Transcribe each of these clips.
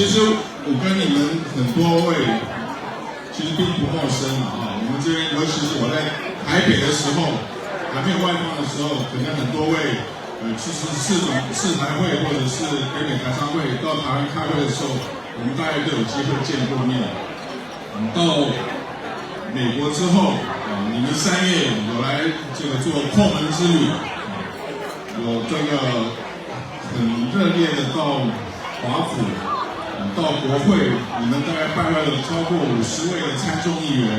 其实我跟你们很多位其实并不陌生啊。我们这边，尤其是我在台北的时候，还没有外放的时候，可能很多位其实市台会或者是北美台商会到台湾开会的时候，我们大概都有机会见过面。到美国之后你们3月有来这个做叩门之旅，有这个很热烈的到华府。到国会，你们大概拜会了超过50位的参众议员，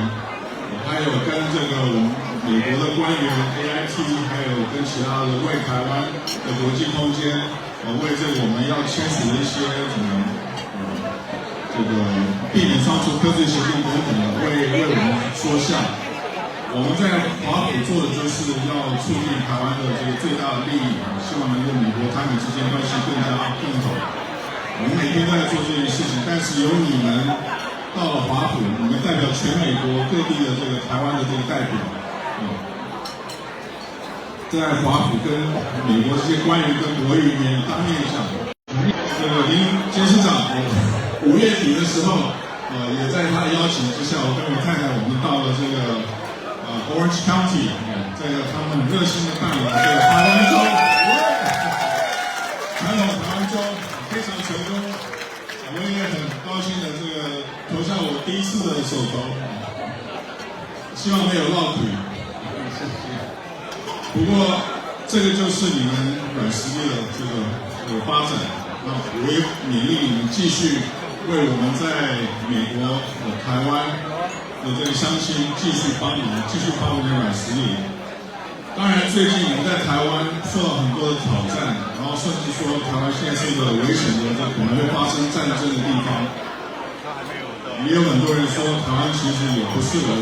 还有跟这个我们美国的官员 AIT， 还有跟其他的为台湾的国际空间，为这个我们要签署的一些这个避免上述科技协定等等的，为我们说项。我们在华府做的就是要促进台湾的这个最大的利益，希望能够美国台美之间关系更好。我们每天都在做这件事情，但是由你们到了华府，你们代表全美国各地的这个台湾的这个代表，在华府跟美国这些官员跟国会议员当面讲，这个林监事长5月底的时候，也在他的邀请之下，我跟我太太我们到了这个Orange County， 这个他们很热心的办理这个台湾州，传统台湾州。非常成功，我也很高兴的这个投下我第一次的手投，希望没有落腿。不过这个就是你们软实力的这个发展，那我也勉励你们继续为我们在美国台湾的这个乡亲继续帮忙，继续发挥你的软实力。当然，最近你们在台湾受到很多的挑战，然后甚至说台湾现在是一个危险的，可能会发生战争的地方。也有很多人说，台湾其实也不适合，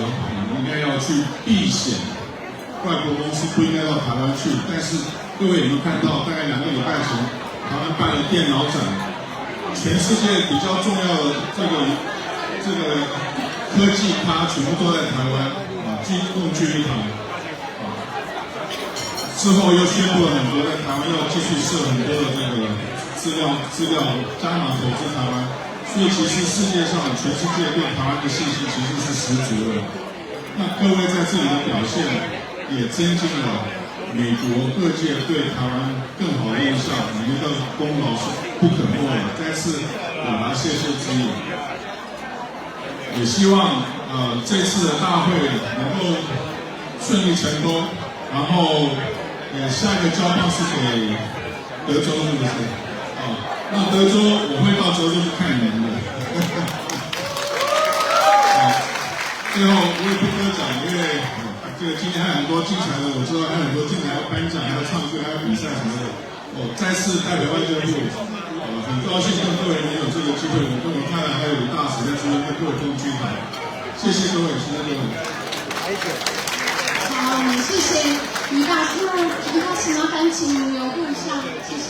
应该要去避险，外国公司不应该到台湾去。但是各位有没有看到，大概2个礼拜前，台湾办了电脑展，全世界比较重要的这个科技咖全部都在台湾共聚一堂。之后又宣布了很多在台湾要继续设很多的这个资料加码投资台湾，所以其实世界上全世界对台湾的信心其实是十足的。那各位在这里的表现也增进了美国各界对台湾更好的印象，你们的功劳是不可没的，再次表达谢谢之意。也希望这次的大会能够顺利成功，然后。下一个交棒是给德州，是不是？那德州我会到德州去看你们的。最后我也不多讲，因为这个今天还有很多精彩的，我知道还有很多进来要颁奖、还要唱歌、还要比赛什么的。再次代表外交部，很高兴跟各位能有这个机会，我跟我太太还有大使在这边跟各位共聚谈。谢谢各位，谢谢各位。好，我们谢谢于大使。于大使麻烦请留步一下，谢谢。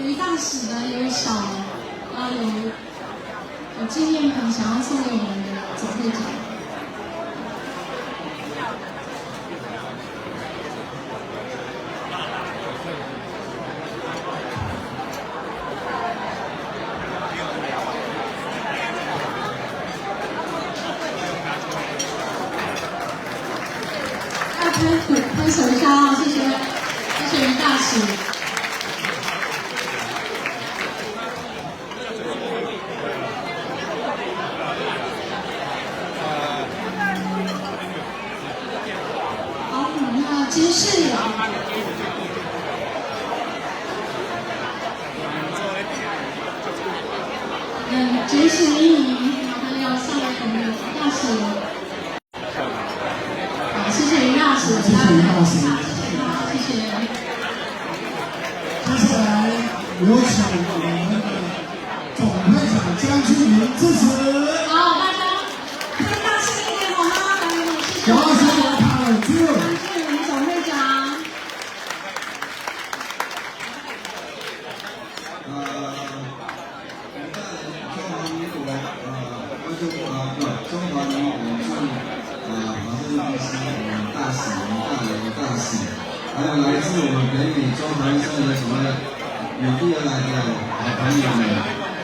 于大使呢有纪念品想要送给我们的总会长。拍手一下啊！谢谢于大使。好，那监事。监事一名，麻烦要上来我们的大使。谢谢于大使，谢谢于大使，谢谢。接下来有请我们的总会长江俊明致辞。好，大家可以大声一点好吗？谢谢。有请我们唐志明总会长。中华民国华盛顿DC大使大楼的大使，还有来自我们北美中韩社的什么美帝而来的好朋友们，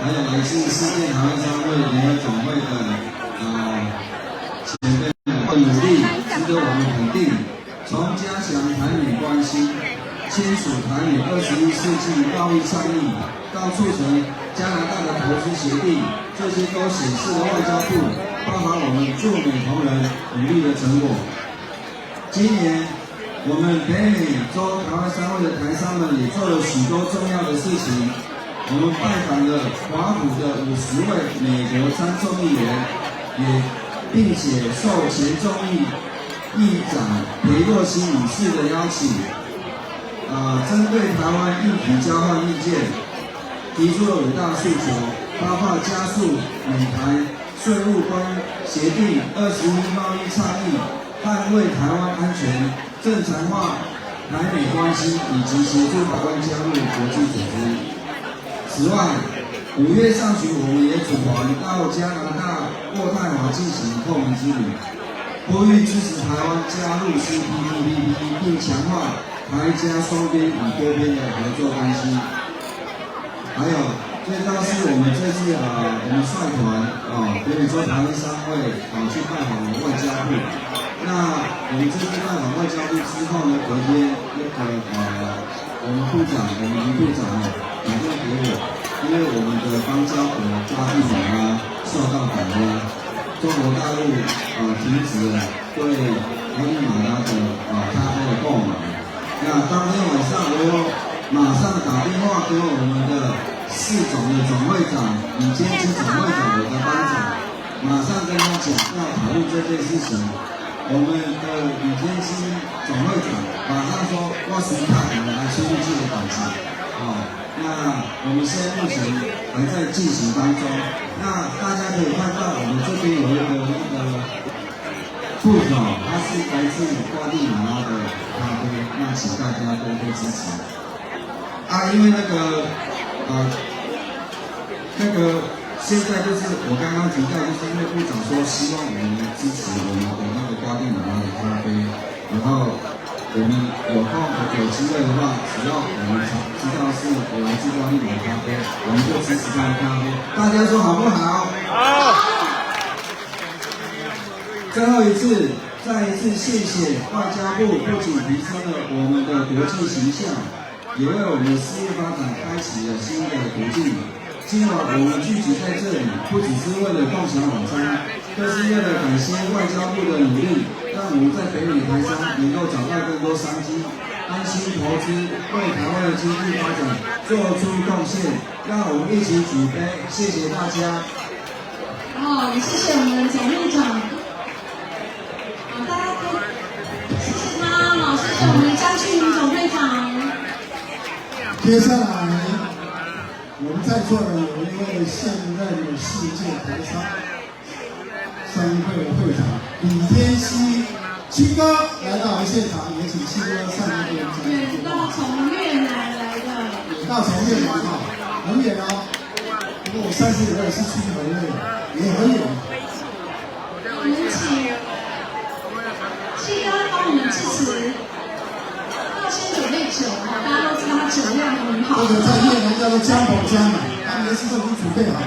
还有来来自世界台湾商会联合总会的前辈们的努力，值得我们肯定。从加强台美关系、签署台美21世纪贸易倡议，到促成加拿大的投资协定，这些都显示了外交部包含我们驻美同仁努力的成果。今年，我们北美洲台湾商会的台商们也做了许多重要的事情。我们拜访了华府的50位美国参众议员，并且受前众议长裴洛西女士的邀请，针对台湾议题交换意见，提出了5大诉求，包括加速美台税务协定、21贸易倡议、捍卫台湾安全、正常化台美关系，以及协助台湾加入国际组织。此外，5月上旬我们也组团到加拿大渥太华进行后门之旅，呼吁支持台湾加入 CPTPP， 并强化台加双边与多边的合作关系。还有，最重要是我们这次我们率团北美洲台湾商会去拜访了外交部。那我们这次拜访外交部之后呢，隔天我们部长、我们林部长打电话给我，因为我们的邦交国瓜地马拉受到打压，中国大陆停止了对瓜地马拉的咖啡的购买。那当天晚上我马上打电话给我们的4总的总会长李坚基总会长，我的班长，马上跟他讲要讨论这件事情。我们的李坚基总会长马上说：“我是看我们来出去的感情。”那我们现在目前还在进行当中。那大家可以看到，我们这边有一个副总，他是来自瓜地马拉的咖啡，那请大家多多支持。因为现在就是我刚刚提到，就是因为部长说希望我们支持我们的瓜地马拉的咖啡，然后我们有机会的话，只要我们知道是来自瓜地马拉咖啡，我们就支持他的咖啡。大家说好不好？好。最后一次，再一次谢谢外交部，不仅提升了我们的国际形象，也为我们的事业发展开启了新的途径。今晚我们聚集在这里，不只是为了共享晚餐，更是为了感谢外交部的努力，让我们在北美台商能够找到更多商机，安心投资，为台湾的经济发展做出贡献。让我们一起举杯，谢谢大家。也谢谢我们总会长，大家都谢谢他，谢谢我们的张庆云总会长。接下来，我们在座的有一位现任的世界台商商会的会长李天熙七哥来到我们现场，也请七哥上来给我们讲。远道从越南来的，远道从越南很远哦。不过我上次也是去很远，也很远。我们请七哥帮我们支持。先准备酒大家都知道他酒量很好。这个在越南叫做姜宝姜嘛，他们是都已经准备好。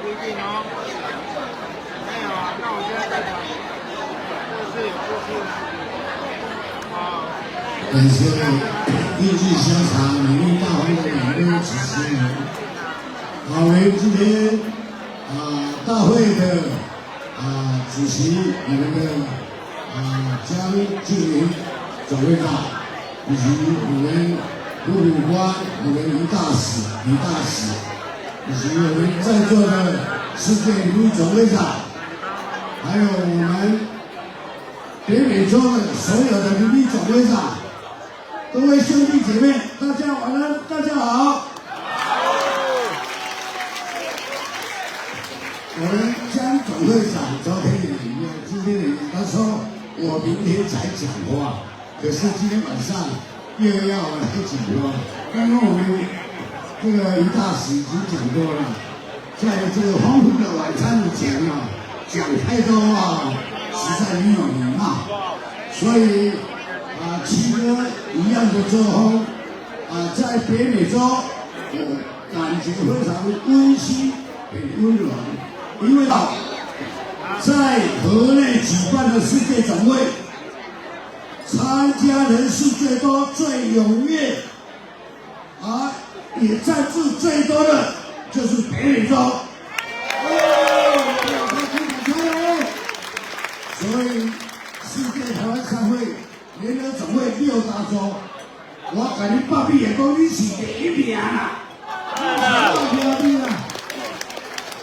不一定哦。没有啊，那我现在在讲，这是有感谢意气相长、美丽大方的2位主持人，我们今天大会的主席，我们的江俊明总会长，以及我们陆武官、我们李大使，以及我们在座的世界女总会长，还有我们北美洲的所有的女总会长，各位兄弟姐妹，大家晚安，大家好。我们江总会长昨天也今天也他说我明天才讲话，可是今天晚上又要我来讲话。刚刚我们这个于大使已经讲过了，在这个丰富的晚餐以前讲太多话实在没有礼貌，所以七哥一样的作风，在北美洲，感觉非常温馨、很温暖，因为在河内举办的世界总会，参加人数最多、最踊跃，也赞助最多的就是北美洲。所以世界台湾商会联合总会6大洲，我甲你报比也讲你是第一名啦，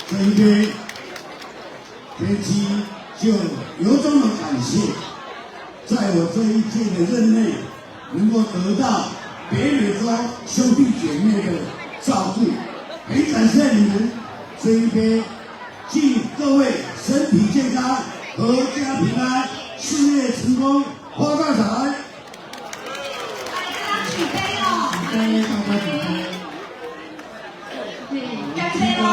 这一天天气就由衷的感谢，在我这一届的任内，能够得到北美洲兄弟姐妹的照顾，很感谢你们。这一天，祝各位身体健康，阖家平安，事业成功，发大财。举杯哦！大家举杯。对，干杯喽！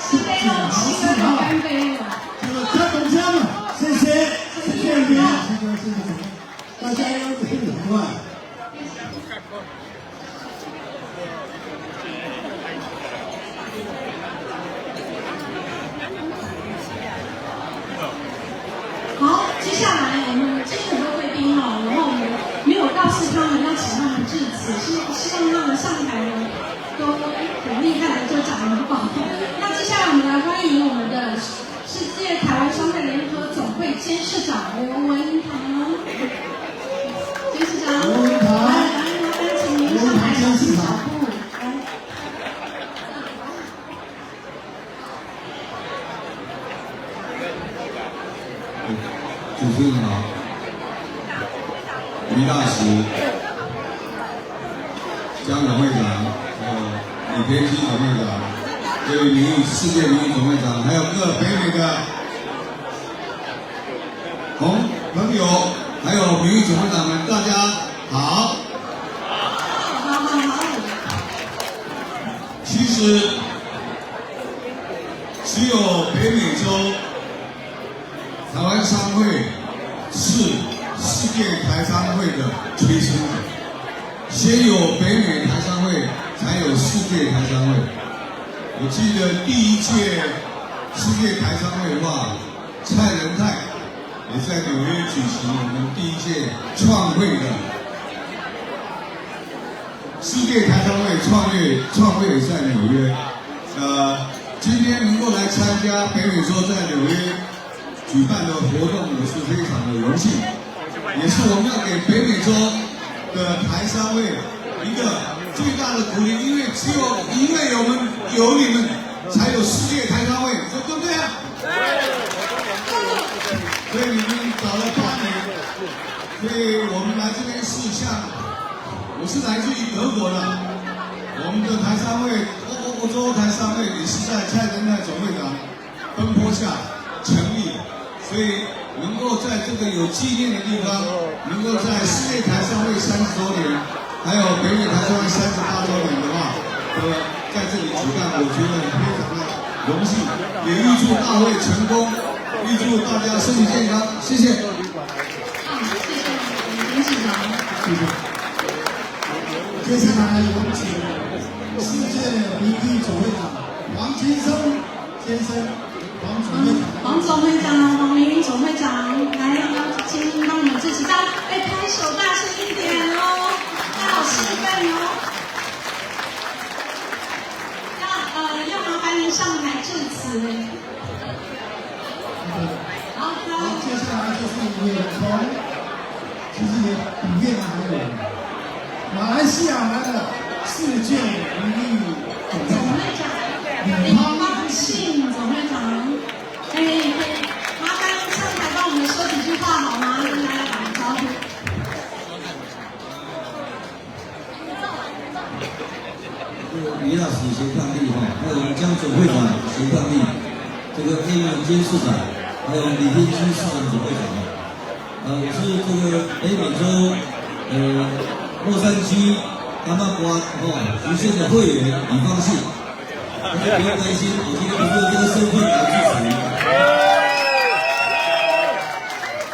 吃杯喽！吃杯喽！干杯了！这个开门家嘛，谢谢你们，大家要很快。好，接下来我们今天很多贵宾哦，然后我们没有告诉他们要请他们致辞，希望他们上台呢都很厉害的就讲很饱。那接下来我们来欢迎我们的世界台湾商会联合总会监事长刘文堂，监事长，来，麻烦请您上台小心脚步，来。主持人好，于大使、江总会长，还有李天基总会长，各位世界民意总会长，还有各北美的朋友，还有民意总会长们，大家好。其实只有北美洲台湾商会是世界台商会的催生者，先有北美台商会，才有世界台商会。我记得第一届世界台商会的话，蔡仁泰也在纽约举行我们第一届创会的世界台商会创会也在纽约。今天能够来参加北美洲在纽约举办的活动，我是非常的荣幸，也是我们要给北美洲的台商会一个最大的鼓励，因为只有有你们，才有世界台商会，对不对啊？所以你们找了8年，所以我们来这边是我是来自于德国的，我们的台商会，欧洲台商会也是在蔡仁泰总会长奔波下成立。所以能够在这个有纪念的地方，能够在世界台商会30周年，还有北美台商会38周年的话，在这里举办，我觉得非常的荣幸，也预祝大会成功，预祝大家身体健康，谢谢。谢谢林市长，谢谢。接下来有请世界民意总会长王金生先生。王总会长、王明总会长，来，请让我们支持他，拍手大声一点哦，要好兴奋哦。要麻烦您上台致辞。好，接下来就是也其实也里面还有马来西亚来的世界民意总会长李方庆总会长。麻烦上台帮我们说几句话好吗？跟大家打个招呼。李大使协抗力还有江总会长协抗力，这个黑人监事长，还有李天基市长总会长。我是这个北美洲洛杉矶阿曼瓜无线的会员李方信。不用担心，我今天不是用这个身份来支持。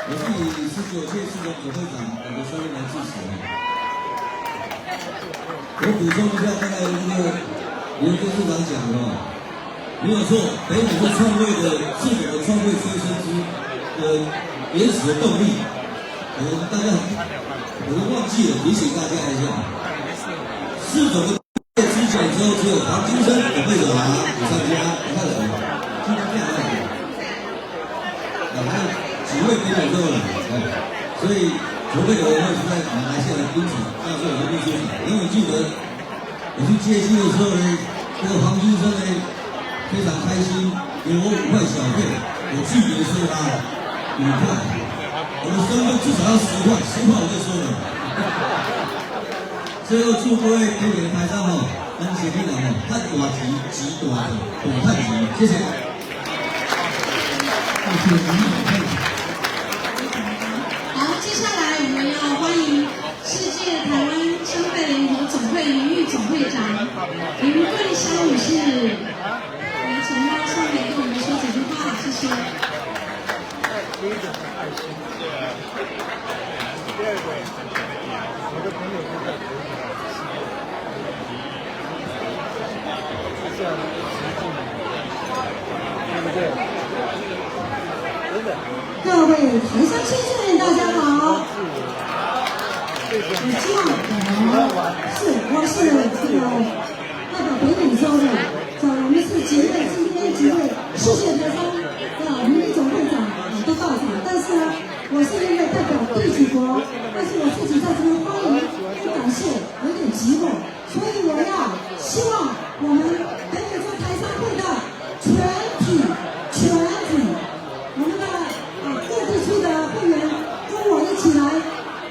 我是以19届市长总会长我的身份来支持。我补充一下，刚才连副市长讲的没有错，北美是创会的4种的创会催生之原始的动力。大家可能忘记了，提醒大家一下，4种的之前之后只有黄金生准备者有参加，你看什么？今天这样子，还有几位北美都有来，所以筹备的人会是在马来西亚的槟城，到时候我就必须讲，因为记得我去接机的时候呢，这个黄金生呢非常开心，给我5块小费，我拒绝收他5块。我的身份至少要10块，10块我就收了。最后祝各位北美的台商跟协会长看大集集大的懂看集，谢谢。好，接下来我们要欢迎世界台湾消费联合总会名誉总会长林桂香女士，请到上面跟我们说几句话，谢谢。第一个很爱心，第二个我的朋友都在国内，这样实际，对不对？真的。各位台商先生们，大家好。我希望我是这个代表北美洲的，我们是今天几位谢谢台商名誉总会长都到场，但是呢，我是因为代表第几国，但是我自己在这边欢迎跟感谢有点寂寞，所以我要希望我们北美洲台商会的全体，我们的各地区的会员跟我一起来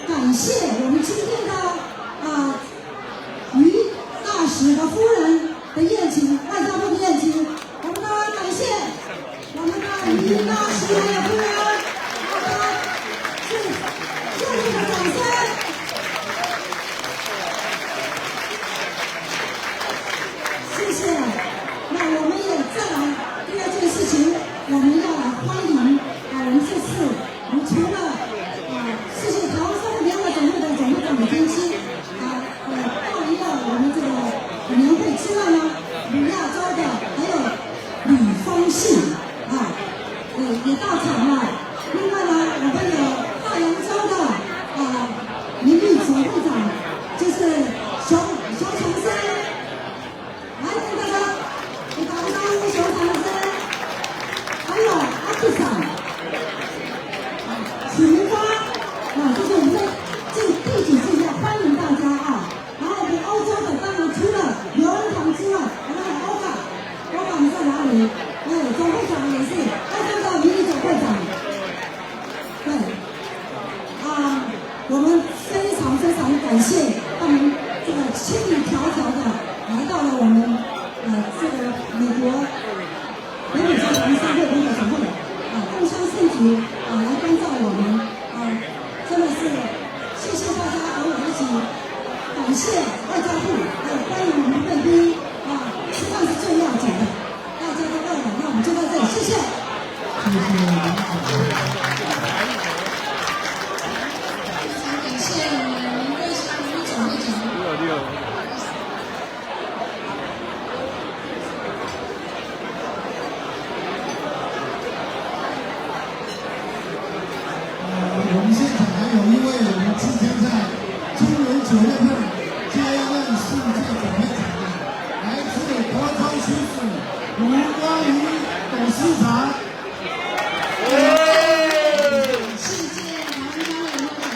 感谢我们今天的于大使和夫人的宴请，外交部的宴请，我们的感谢我们的于大使还有夫人，我们是热烈的掌声。谢谢。那我们也再来第二件事情，我们要来欢迎我们这次我们除了世界台湾商会联合总会的总会长李天熙报一个我们这个年会之外呢，吕亚洲的还有吕方信也到场了。另外呢，我们有大洋洲的名誉总会长，就是熊长生，来跟大家打个招呼，熊长生，还有阿克长，许明芳就是我们在这第几次要欢迎大家然后我们欧洲的当然除了刘恩堂之外，我们还有欧港你在哪里？总会长也是欧洲的名誉总会长。对，我们非常感谢他们这个千里迢迢的来到了我们这个美国北美洲台商会联合总会共襄盛举来关照我们真的是谢谢大家和我一起感谢外交部还有欢迎我们贵宾吃饭是最要紧的，大家都饿了，那我们就到这里，谢谢。非常感谢我们林桂香名誉总会长。我们现场还有一位我们即将在今年9月份接任世界总会长的，来自国州区市吴光宇董事长。世界台湾商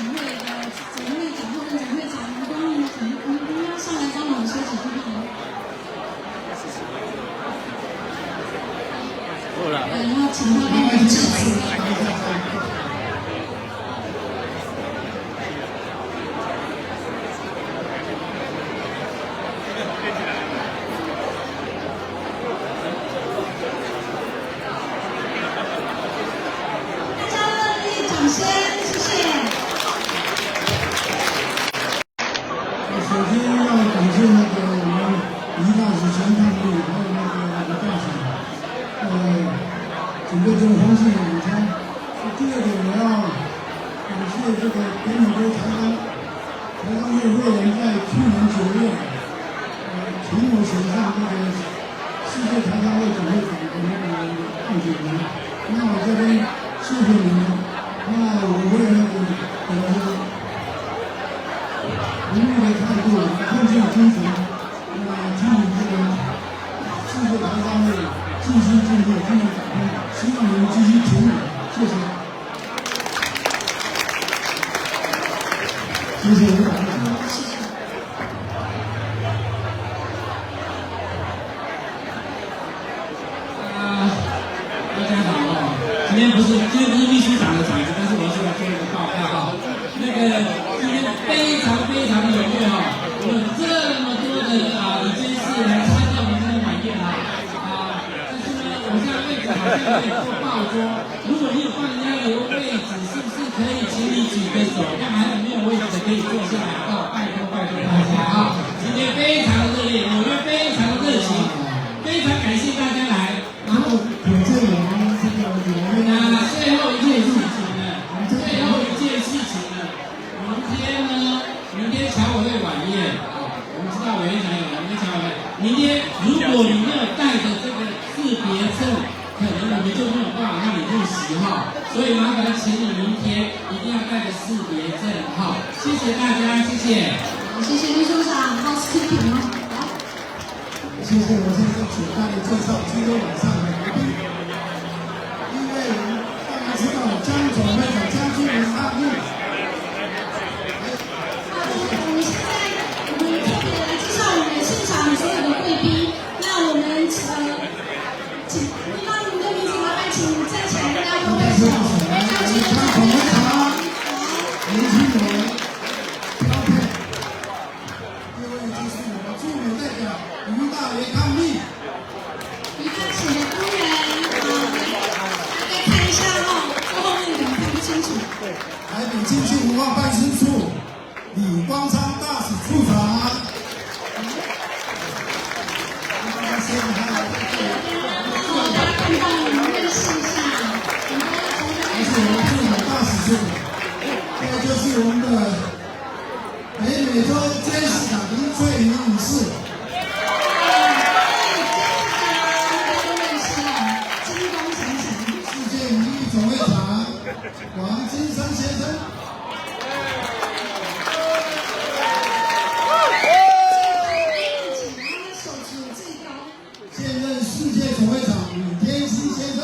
会联合总会的总会长或者总会长吴光宇，我们要上来帮我们说几句话。然后请他帮我们致辞。掌声，谢谢。首先要感谢我们于大使陈抗力，还有于大使准备这个方式的午餐。第二点，我要感谢这个北美洲台商会会员在去年9月这个世界台商会总会长的那个候选人，那我这边谢谢你们，那我会努力的态度，奉献精神，经营这个世界台商会尽心尽力，尽量打拼，希望你们继续挺我，谢谢。谢谢吴导。今天不是秘书长的场子，但是我是来做一个报告哈。那个今天非常非常的踊跃哈，有这么多的理监事来参加我们这个晚宴哈但是呢，我现在位置好像有点做爆桌，如果你有帮人家留位置，是不是可以请你举个手？看还有没有位置的可以坐下来拜托大家啊！今天非常的热烈，纽约非常的热情，非常感谢大家来。然后有这个最后一件事情呢，明天侨委会晚宴我们知道委员长有来，明天侨委会，明天如果你没有带着这个识别证，可能我们就没有办法让你入席哈，所以麻烦请你明天一定要带着识别证哈，谢谢大家，谢谢。谢谢秘书长 housekeeping 谢谢，我现在简单的介绍今天晚上的来宾，因为大家知道江总会长江俊文阿义。我们现在特别来介绍我们现场所有的贵宾。那我们请听到你们的名字，麻烦请站起来跟大家握手。江俊文会长，年轻人标配。第二位就是我们驻美代表于大为抗力。于大使的夫人大家看一下后面可能看不清楚。台北经济文化办事处李光昌大使处长。大家先看看。大家看到我们认识一下，这是我们驻美大使处，这就是我们的北美洲监事长林翠玲女士。世界名誉总会长王金生先生。现任世界总会长李天熙先生。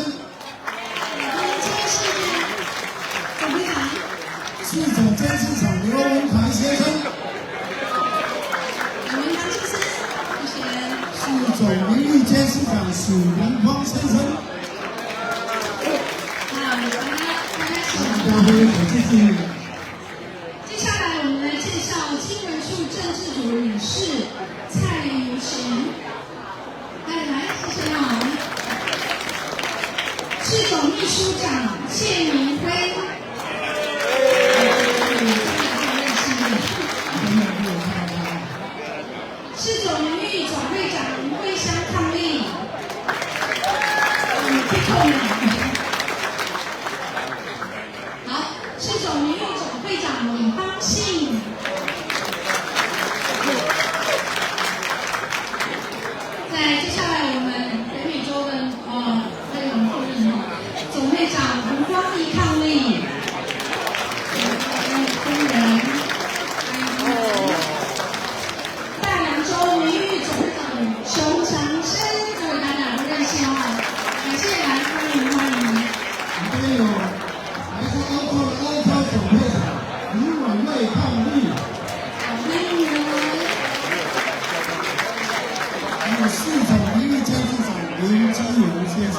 市总监事长刘文堂先生。市总名誉监事长许明光先生。大家可以继续。接下来我们来介绍新闻处政治组理事蔡如晴。来，谢谢市总秘书长谢明辉。市总名誉总会长魏香抗力。好，市总名誉总会长李方信。接下来我们北美洲的那种副任总会长吴光义抗力。夫人。大洋洲名誉总会长熊长生，各位大家都认识感谢来，欢迎。这边有来自欧洲的欧洲总会长李婉蔚抗力。欢迎你们。还有市总名誉监事长林基荣先生。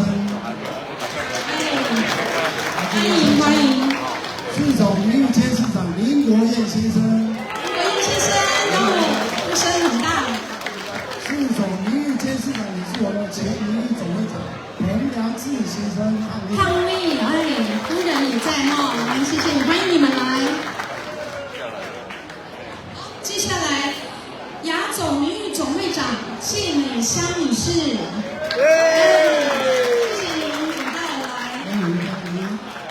欢迎。市总名誉监事长林国燕先生。林先生，呼声很大。市总名誉监事长也是我们前名誉总会长彭良志先生抗力。夫人也在谢谢你，欢迎你们来。接下来，亚总名誉总会长谢美香女士。谢谢你们请到来。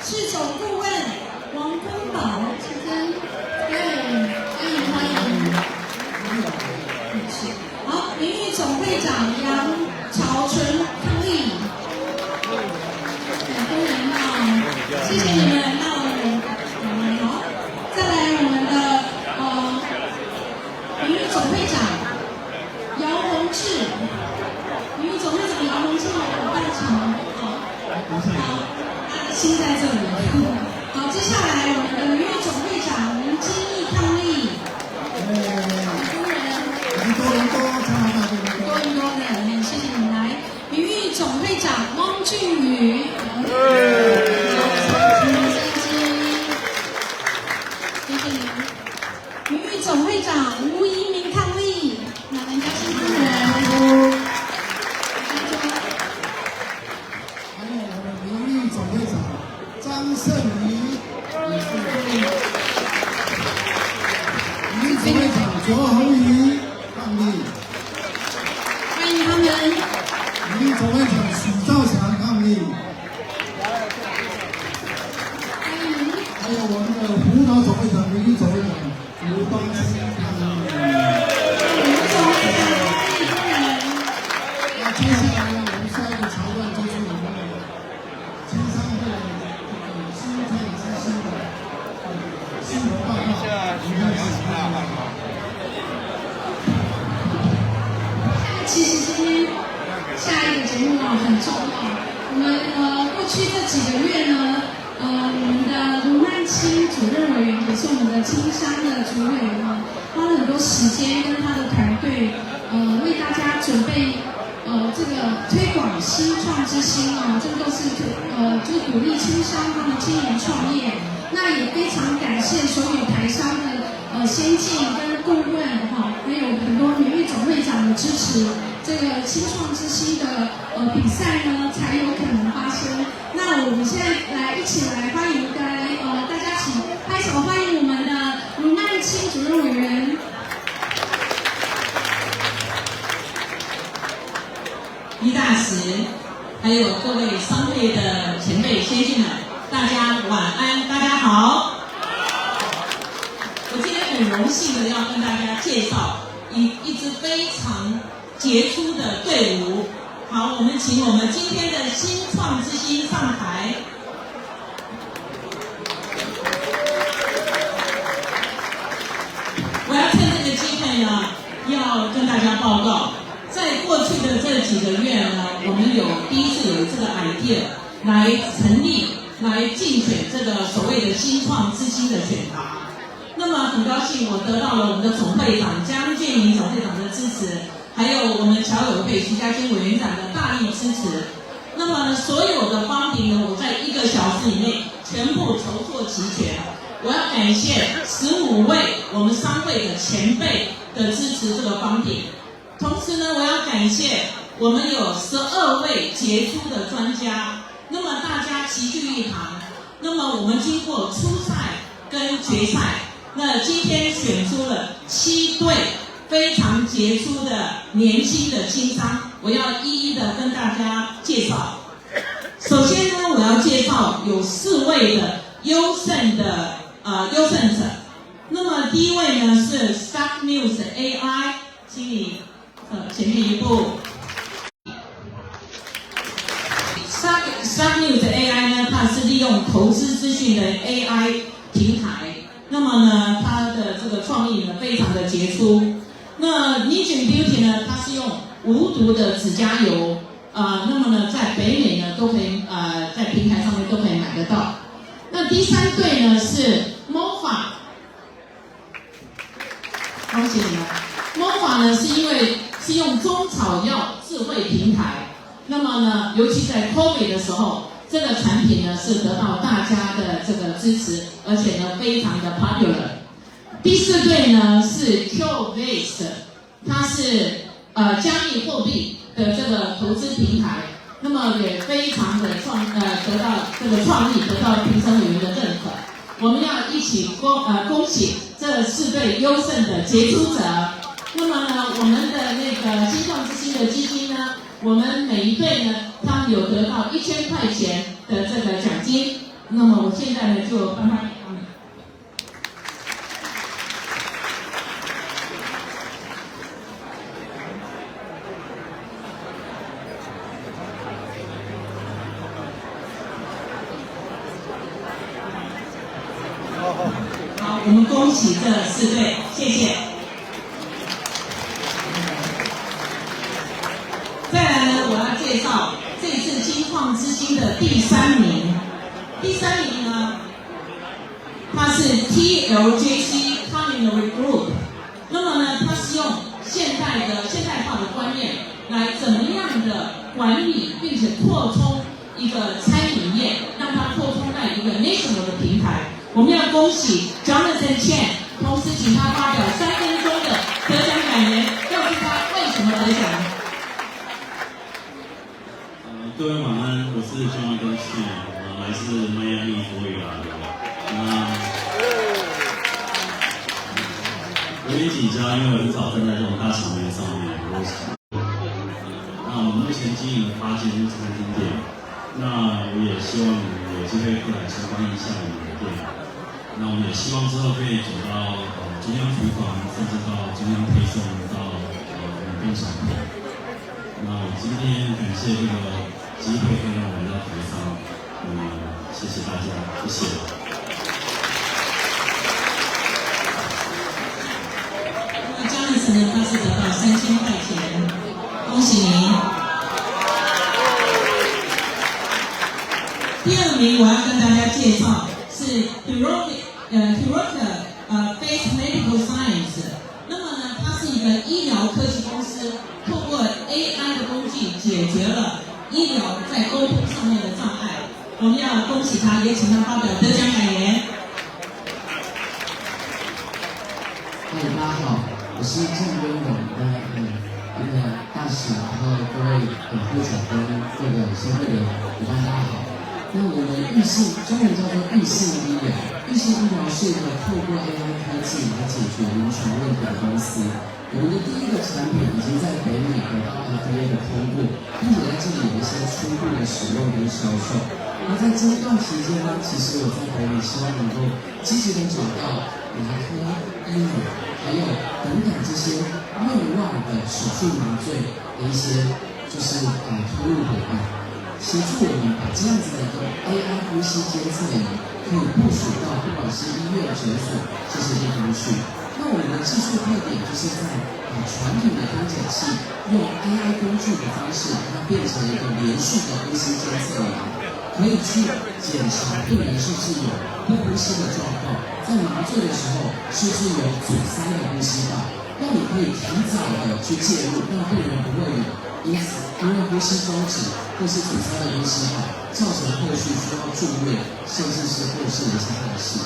市总顾问王坤宝先生，欢迎。好，名誉总总会长杨朝纯康丽，很多人哦，谢谢你们来到好，再来我们的名誉总会长姚宏志，名誉总会长姚宏志有半场好，心在这里。好，接下来我们的名誉总会长林金义康丽，多人，谢谢你们来。名誉总会长汪俊宇，谢谢你们。名誉总会长吴一鸣抗力，老人家新夫人。还有我们名誉总会长张胜仪，名誉总会长卓宏宇抗力，欢迎他们。名誉总会长许兆强抗力，还有我们的辅导总会长名誉总会长吴邦新抗力。那接下来呢，我们下一个桥段就是我们的青商会的新创之星的新闻报告，我们开始吧。其实今天下一个节目很重要。我们过去这几个月呢，我们的卢曼青主任委员也是我们的青商的主委花了很多时间跟他的团队，为大家准备这个推广新创之星这个都是就是鼓励青商他们青年创业。那也非常感谢所有台商的先进跟顾问还有很多名誉总会长的支持，这个新创之星的比赛呢才有可能发生。那我们现在一起来欢迎大家请拍手欢迎我们的卢曼青主任委员。李大使，还有各位商会的前辈先进们，大家晚安，大家好。我今天很荣幸的要跟大家介绍一支非常杰出的队伍。好，我们请我们今天的新创之星上台。我要趁这个机会呢，要跟大家报告。在过去的这几个月呢，我们第一次有这个 idea 来成立、来竞选这个所谓的新创之星的选拔。那么很高兴，我得到了我们的总会长江建民总会长的支持，还有我们侨委会徐家军委员长的大力支持。那么所有的方评呢，我在1个小时以内全部筹措齐全。我要感谢15位我们商会的前辈的支持这个方评。同时呢，我要感谢我们有12位杰出的专家，那么大家齐聚一堂，那么我们经过初赛跟决赛，那今天选出了7对非常杰出的年轻的青商，我要一一的跟大家介绍。首先呢，我要介绍有4位的优胜者。那么第一位呢是 Stock News AI， 请你前面一步。Stock News AI 呢，它是利用投资资讯的 AI 平台。那么呢，它的这个创意呢非常的杰出。那 Nijin Beauty 呢，它是用无毒的指甲油，那么呢，在北美呢都可以在平台上面都可以买得到。那第3队呢是 Mofa， 恭喜你们。Mofa 呢是用中草药智慧平台，那么呢，尤其在 COVID 的时候，这个产品呢是得到大家的这个支持，而且呢非常的 popular。第4队呢是 Qbase， 它是加密货币的这个投资平台，那么也非常的得到这个创意，得到评审委员的认可。我们要一起恭喜这4队优胜的杰出者。那么呢，我们的那个新创之星的基金呢，我们每一队呢，他们有得到1000块钱的这个奖金。那么我现在呢就颁发给他们。们恭喜这4队，谢谢。再来呢，我要介绍这次金创之星的第3名。第3名呢，它是 TLJC Culinary Group。那么呢，它是用现代化的观念来怎么样的管理，并且扩充一个餐饮业，让它扩充在一个 national 的平台。我们要恭喜 Jonathan Chen， 同时请他发表3分钟的得奖感言，告诉他为什么得奖。各位晚安，我是 Jonathan Chen， 来自迈阿密佛罗里达的。有点紧张，因为我很早站在这种大场面上面，那我们目前经营了8间餐厅店，那我也希望你们有机会过来参观一下我们的店。那我们也希望之后可以走到中央厨房，甚至到中央配送，到冷冻产品。那我今天感谢这个机会可以让我来到台上，谢谢大家，谢谢。Jonathan 呢，他是得到3000块钱，恭喜您。第2名我要跟大家介绍是 Heroica Face Medical Science。那么呢，它是一个医疗科技公司，透过 AI 的工具解决了医疗在沟通上面的障碍。我们要恭喜他，也请他发表得奖感言。大家好。我是郑渊勇的一个大使，然后各位会长跟各个社会的伙伴大家好。那我们预信中文叫做预信医疗，预信医疗是一个透过 AI 科技来解决临床问题的公司。我们的第1个产品已经在北美得到 FDA 的通过，并且在这里有一些初步的使用跟销售。那在这一段期间呢，其实我在北美希望能够积极的找到牙科、医美，还有等等这些内外的手术麻醉的一些就是投入伙伴，协助我们把这样子的一个 AI 呼吸监测仪可以部署到不管是医院、诊所这些地方去。那我们的技术特点就是在把传统的分解器用 AI 工具的方式，把它变成一个连续的呼吸监测仪，可以去检查病人是不是有不呼吸的状况，在麻醉的时候是不是有阻塞的呼吸道，让你可以提早的去介入，让病人不会有因为呼吸中止或是阻塞的呼吸道，造成后续需要住院甚至是过世的一些憾事。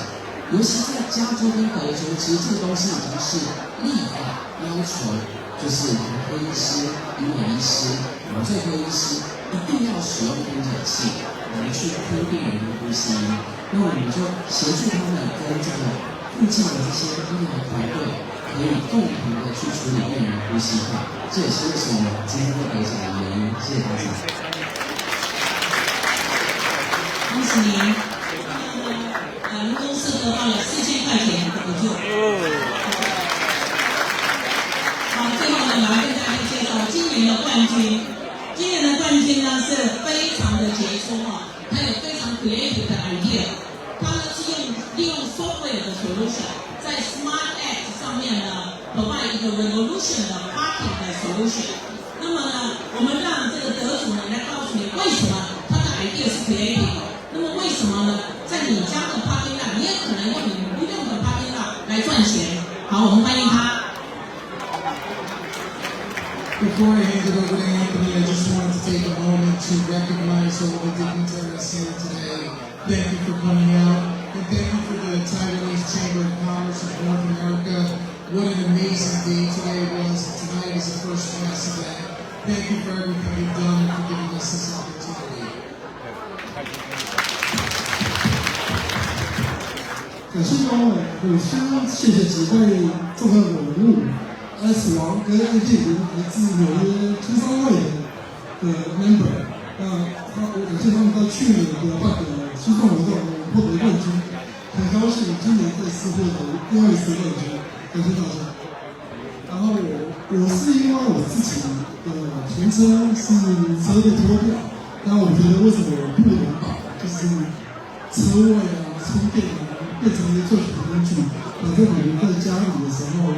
尤其在加州跟德州，其实这个东西已经是立法要求，就是牙科医师、医美医师、麻醉科医师一定要使用分解器来去听病人的呼吸。那我们就协助他们跟这个附近的这些医疗团队，可以共同的去处理病人的呼吸道。这也是为什么今天会得奖的原因。谢谢大家。恭喜您！我们公司得到了4000块钱的补助。好，最后呢，我要跟大家介绍今年的冠军。今年的冠军呢是非常的杰出哈，他有非常 creative 的 idea。他呢是利用 software 的 solution， 在 Smart X 上面呢 provide 一个 revolution 的 parking 的 solution。那么呢，我们让这个得主呢来告诉你为什么他的 idea 是 creative。那么为什么呢？在你家的 parking lot， 你也可能用你不用的 parking lot 来赚钱。好，我们欢迎他。Before I hand it over to Anthony, I just wanted to take a moment to recognize all the dignitaries here today. Thank you for coming out, and thank you for the Taiwanese Chamber of Commerce of North America. What an amazing day today was. Tonight is the first class event. Thank you for everything you've done and for giving us this opportunity. 感谢各位，我先谢谢几位重要的人物。S 王跟 A 弟来自纽约青商会的 member， 我感谢他们在去年的那个西创活动获得冠军，很高兴今年再次获得第2次冠军，感谢大家。然后我是因为我自己的停车是车被拖掉，但我觉得为什么不能把就是车位啊、充电啊变变成一个作曲的工具。反正你们在家里的时候，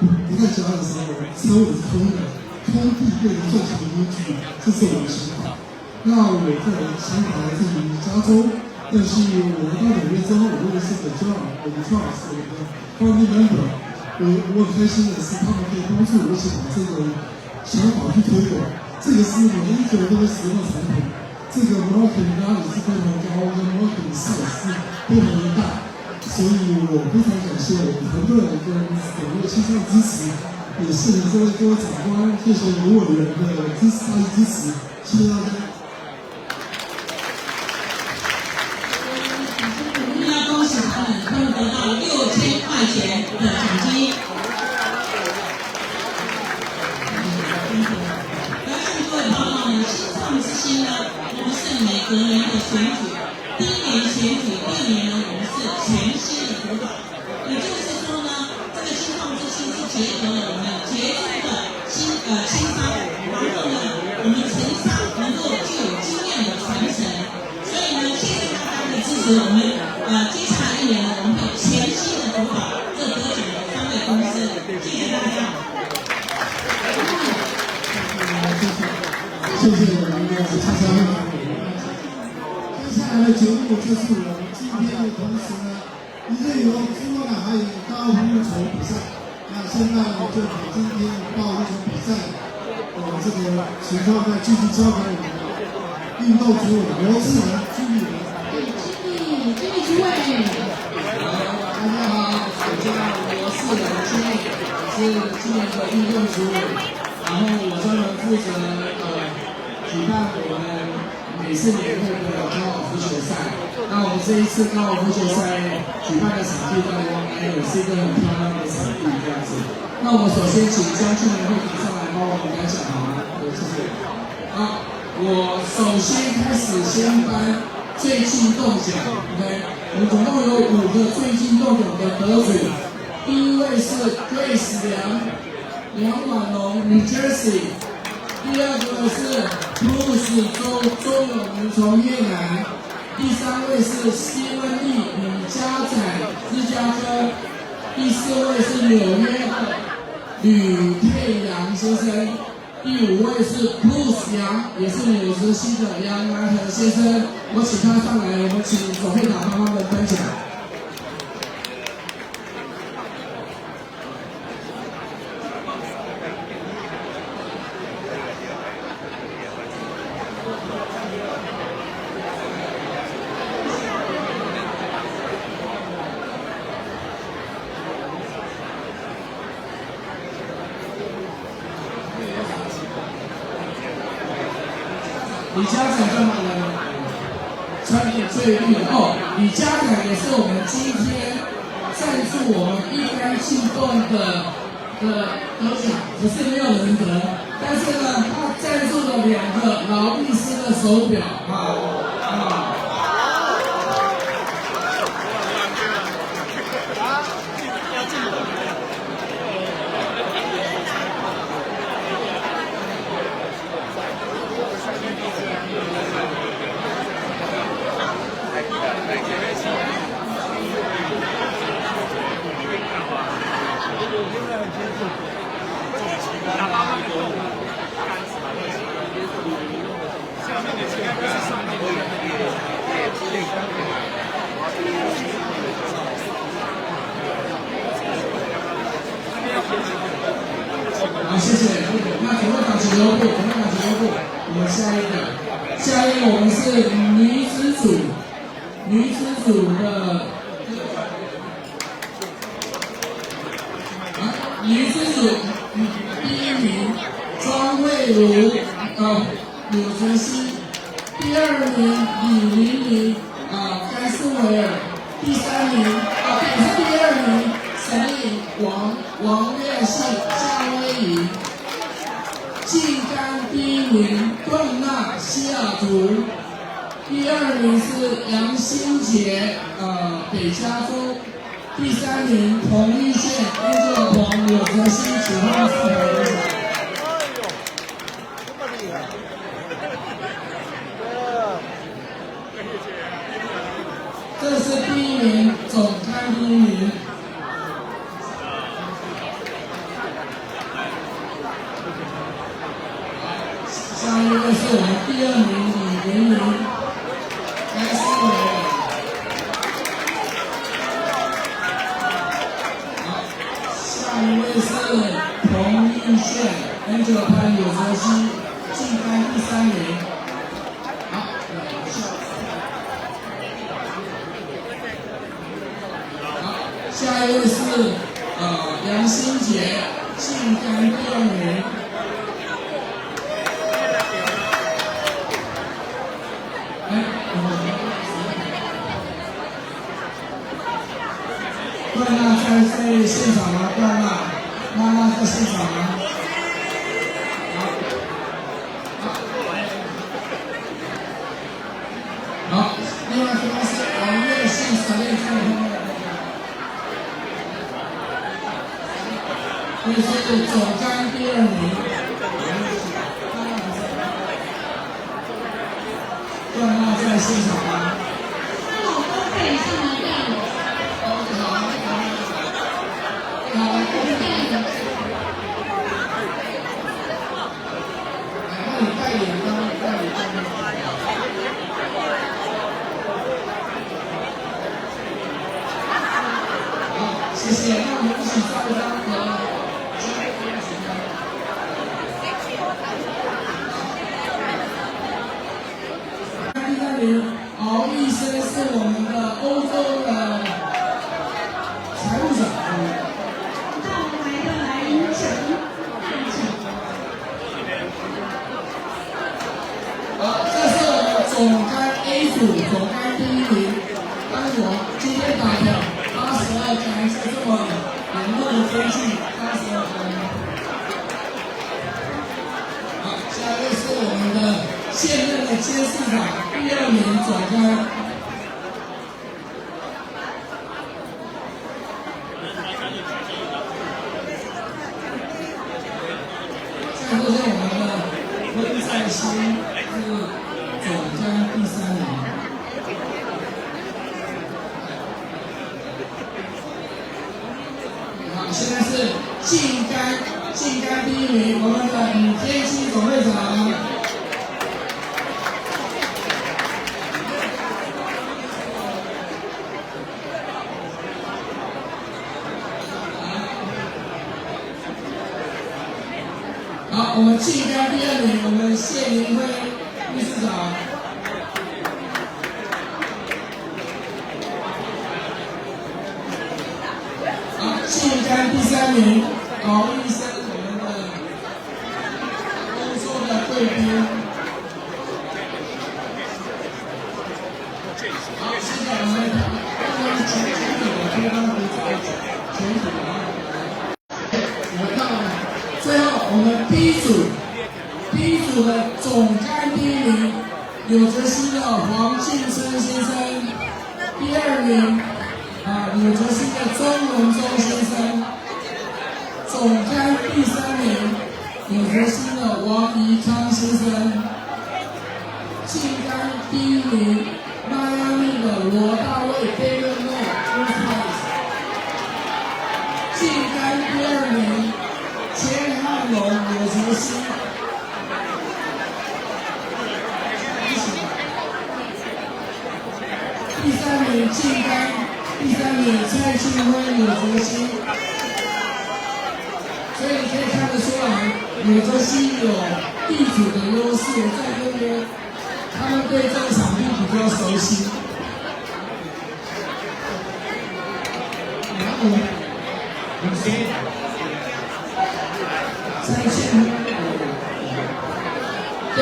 不在家的时候，车尾是空的，空地变成作曲的工具，这是我的想法。那我在想法来自于加州，但是我来到纽约之后，我认识的 John， 我的 Charles， 我的 family member， 我很开心的是，他们可以帮助我一起把这个想法去推广。这个是每一个人都会使用的产品，这个 market 压力是非常高，跟 market 的 size 是非常的大，所以我非常感谢我们团队跟整个青少的支持，也是各位长官、谢谢卢委员的支持，谢谢大家。恭喜他们，他们得到6000块钱的奖金。我要向各位报告呢，新创之星呢，我们是每隔年的选举，第一年选举，第二年呢，我们是全新的辅导。也就是说呢，这个新创之星是结合了我们杰出的青商，然后呢，我们城商能够具有经验的传承。所以呢，谢谢大家的支持，我们接下来1年呢，我们会全新的辅导这得奖的3位公司，谢谢大家。谢谢我们的蔡少英。接下来的节目就是我们今天的同时呢，一个由朱诺还有高尔夫球比赛。那现在我们就把今天的高尔夫球比赛这个情况呢，继续交给我们运动主委罗志仁经理人。经理主委。大家好，我叫罗志仁经理，是今年的运动主委。然后我专门负责举办我们每次年度的高尔夫球赛。那我们这一次高尔夫球赛举办的场地在Long Island，是一个很漂亮的场地这样子。那我们首先请江俊仁会长上来帮我们感想好吗？谢谢。好，我首先开始先颁最近动奖 ，OK， 我们总共有5个最近动奖的得主。第一位是 Grace 梁婉龙 New Jersey， 第二个是 Bruce 周永明从越南，第3位是 Steven Lee 李家仔芝加哥，第4位是纽约的吕佩阳先生，第5位是 Bruce 杨，也是纽泽西的杨南恒先生。我请他上来，我们请总会长帮他们分享。李家仔干嘛呢？穿点最绿哦。李家仔也是我们今天赞助我们一杆进洞的得奖，不是没有人得，但是呢，他赞助了2个劳力士的手表啊。好，谢谢。那请问长请留步，我们下一个我们是女子组的女子组第1名庄慧茹纽泽西，第2名李玲玲甘斯维尔，第3名也是第2名沈丽王月信夏威夷，近杆第1名顿纳西雅图，第2名是杨新杰北加州，第3名彭玉宪纽泽西，请他们上台分享。这是第1名总个是我们第2名李元云，来思维。好，下一位是彭义炫，Angel 潘柳泽熙，晋江第3名。好，下一位是杨新杰，晋江第2名。段娜在现场吗？段娜，娜在现场吗？好，另外这边是王月信3列在后面。这是总杆第2名，段娜在现场吗？老公可以上来干我。谢谢，那我们一起照一张合。第3名，敖医生是我们的欧洲的财务长。那我们来领奖。好，这是我们总杆 A 组总杆第1名，但是我今天打的82杆是这么严重的天气，82杆。好，下一位是我们的现任的监事长第2名总杆。再就是我们的温赛欣是总杆第3名。好，现在是晋杆第1名，我们的李天熙总会长。好，我们晋杆第2名，我们谢明辉秘书长。好，晋杆第3名，敖医生，我们的欧洲的贵宾。好，现在我们全体的对方比赛全体最后我们 B 组的总杆第1名，纽泽西的黄庆生先生，第2名纽泽西的钟文忠先生，总杆第3名，纽泽西的王宜康先生，晋杆第1名，迈阿密的罗大卫 David Low， 晋杆第2名。钱汉龙、纽泽西，第3名晋杆，第3名蔡庆辉、纽泽西。所以你可以看得出来，纽泽西有地主的优势，在这边他们对这个场地比较熟悉。然后再见。对。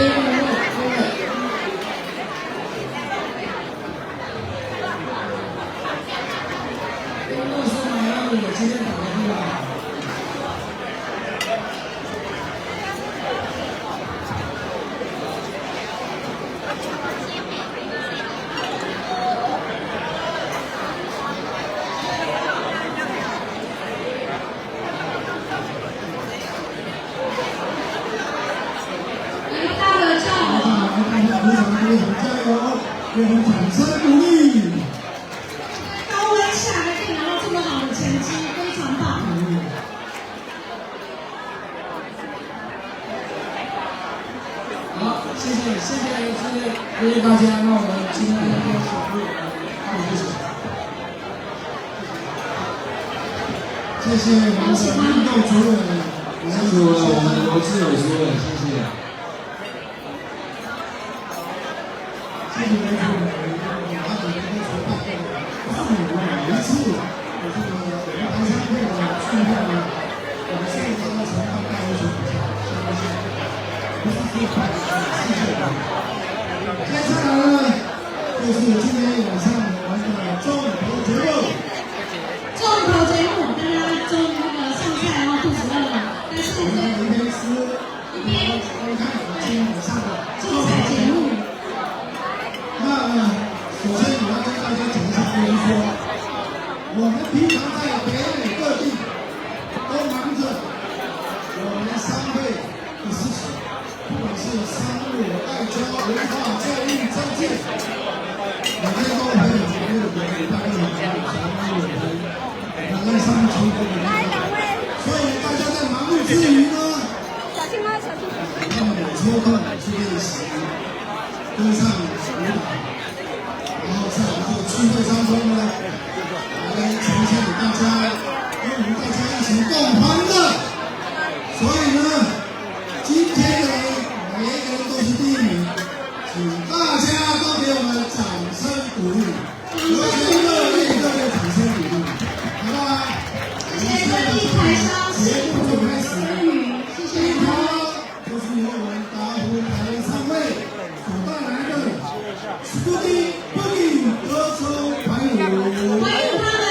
我今天打个电话。给我们掌声鼓励。高温下还可以拿到这么好的成绩，非常棒。好，谢谢大家，那我们今天就首会，谢谢我们的运动主任，辛苦了我们罗志伟主任，谢谢。谢谢罗主任，把你们的筹办每一次我这个台山会的聚会呢，我们现在的筹办大会所比较相信，不是最快的，谢谢大家。接下来呢，就是今天晚上我们的重头节目。重头节目，大家终于那个上菜然后肚子饿了，但是我们明天是一边观看我们今天晚上的精彩节目。那首先我要跟大家讲一下，就是说，我们平常在北美各地都忙着我们商会的事情，不管是商务、外交、文化、教育、政治，每天都很有节目的礼拜六、礼拜五、礼拜六、那上面全国的所以大家在忙碌之余呢，他们有抽空去练习歌唱舞蹈，然后在我们这个聚会当中呢，来呈现给大家，跟我们大家一起共欢乐。所以呢，今天呢，每一个人都是第一名，请大家都给我们掌声鼓励，有请热烈掌声鼓励，好不好？谢谢各地台商辛苦参与，谢谢他们。就是由我们达湖台湾商会所带来的Scooty Boogie 歌手排舞，欢迎他们。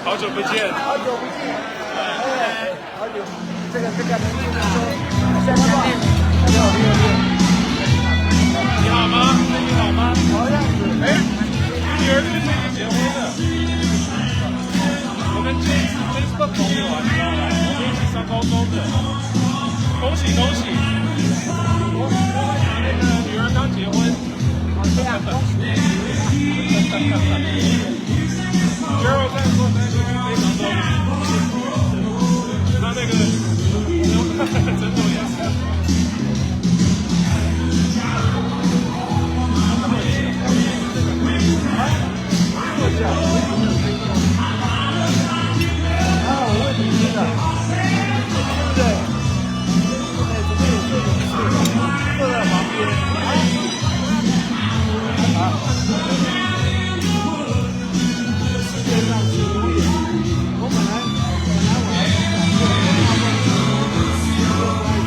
好久不见，好久不见，好久，这个，下面，你好吗？你好吗？好样子。哎，你女儿这个最近结婚了，我跟James 是朋友啊，你知道吗？我们一起上高中的，恭喜恭喜！我那个女儿刚结婚，这样恭喜！Gerald 在说那个非常多，他那个真的也是。我问你听的，对，这边有这种事，坐在旁边。世界上是永远，我本来我要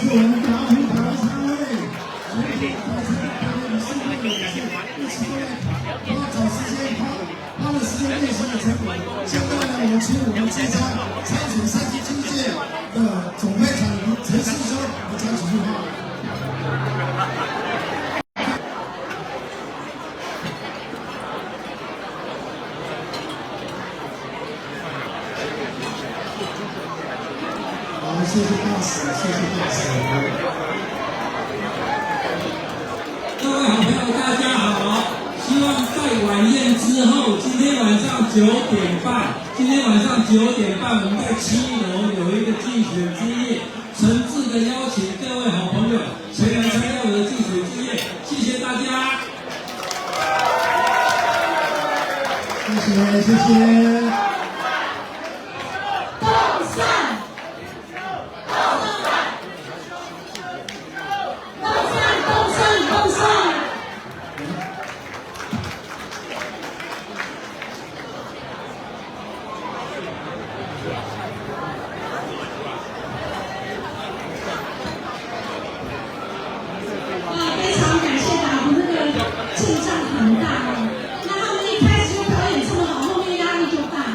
是我们答题团参会，所以大家各位是一起过来，然后找时间花了时间练习的成果。现在呢，我们请我们这家参选39届的总会长陈世修来讲几句话。好，谢谢大使，谢谢大使。各位好朋友，大家好！希望在晚宴之后，今天晚上9点半，我们在7楼有一个竞选之夜，诚挚的邀请各位好朋友前来参加我的竞选之夜，谢谢大家。谢谢。非常感谢打鼓，那个阵仗很大哦。那他们一开始就表演这么好，后面压力就大。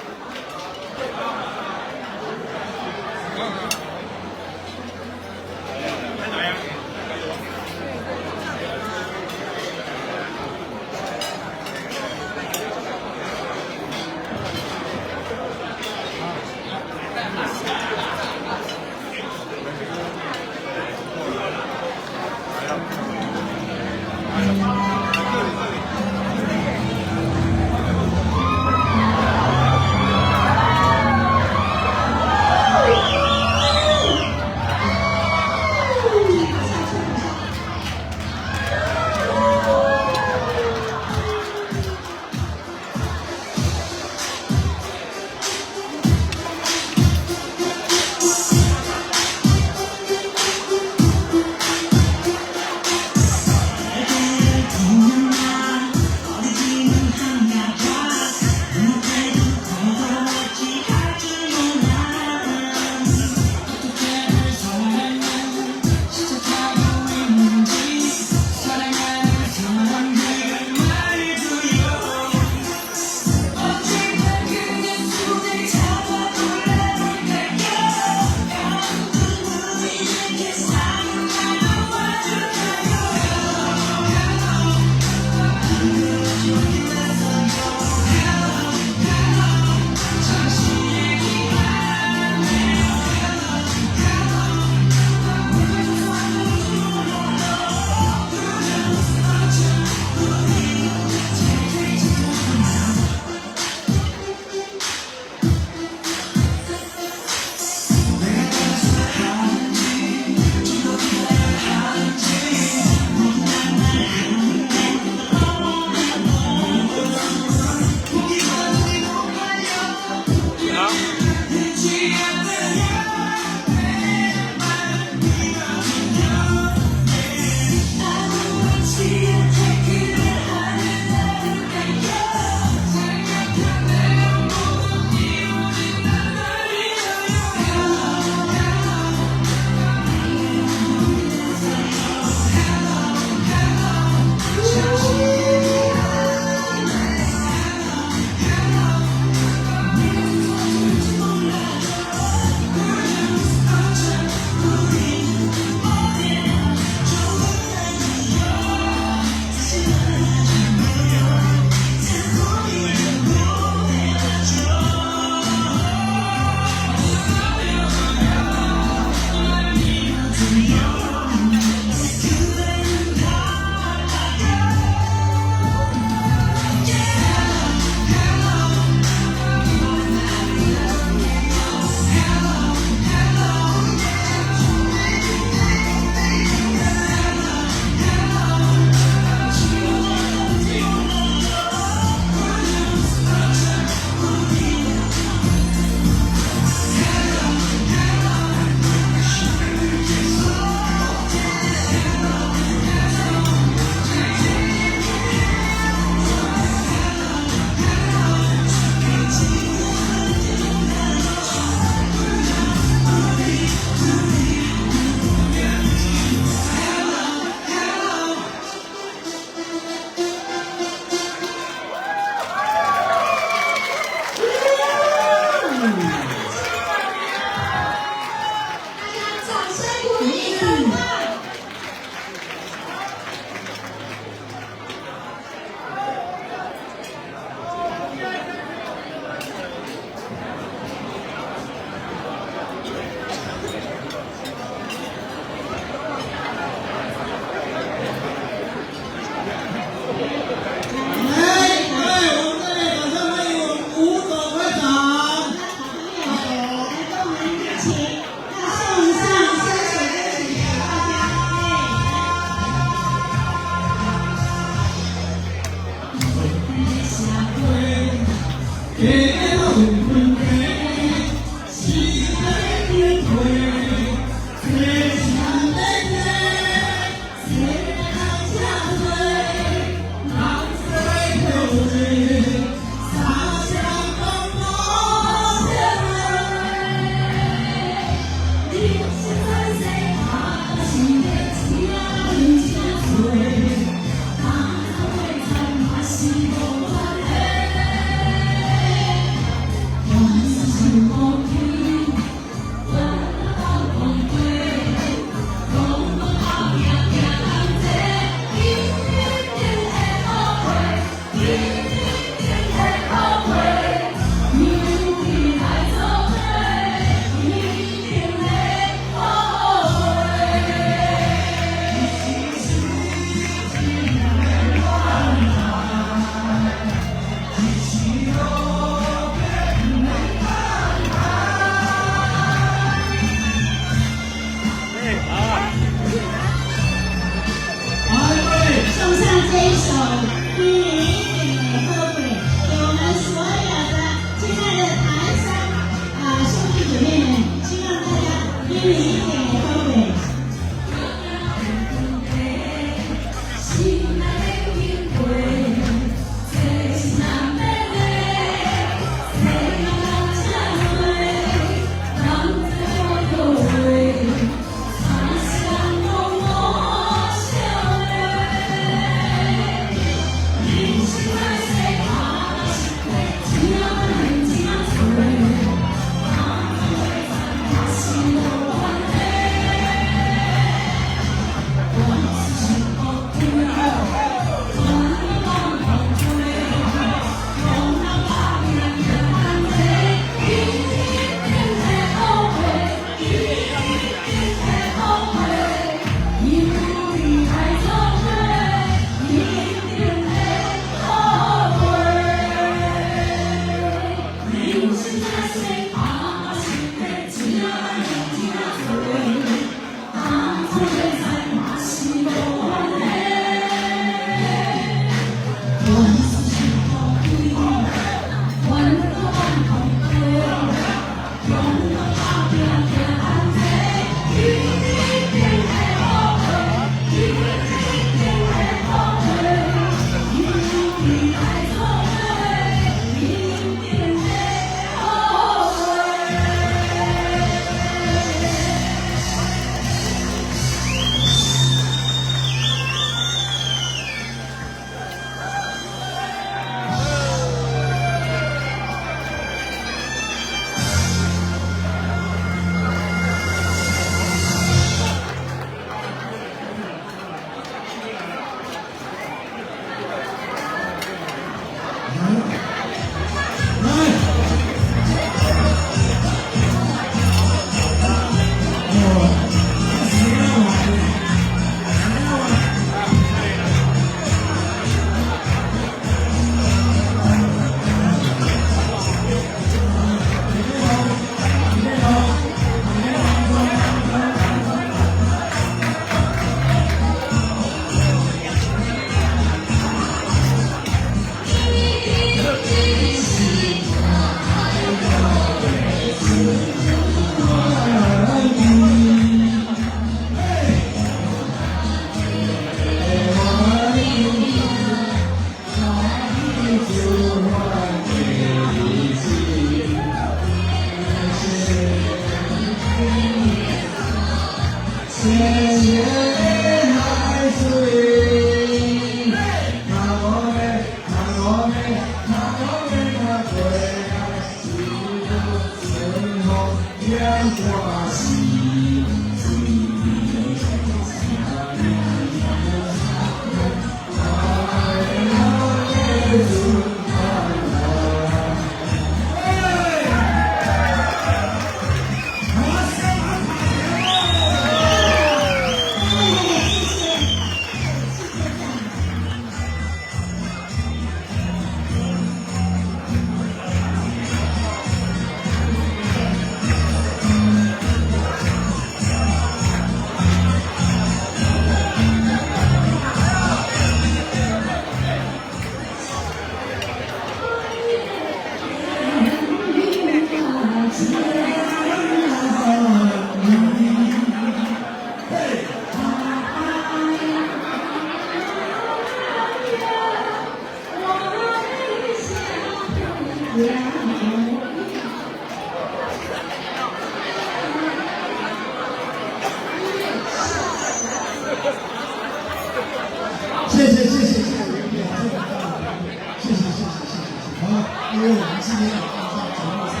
因为我们今天有放上节目上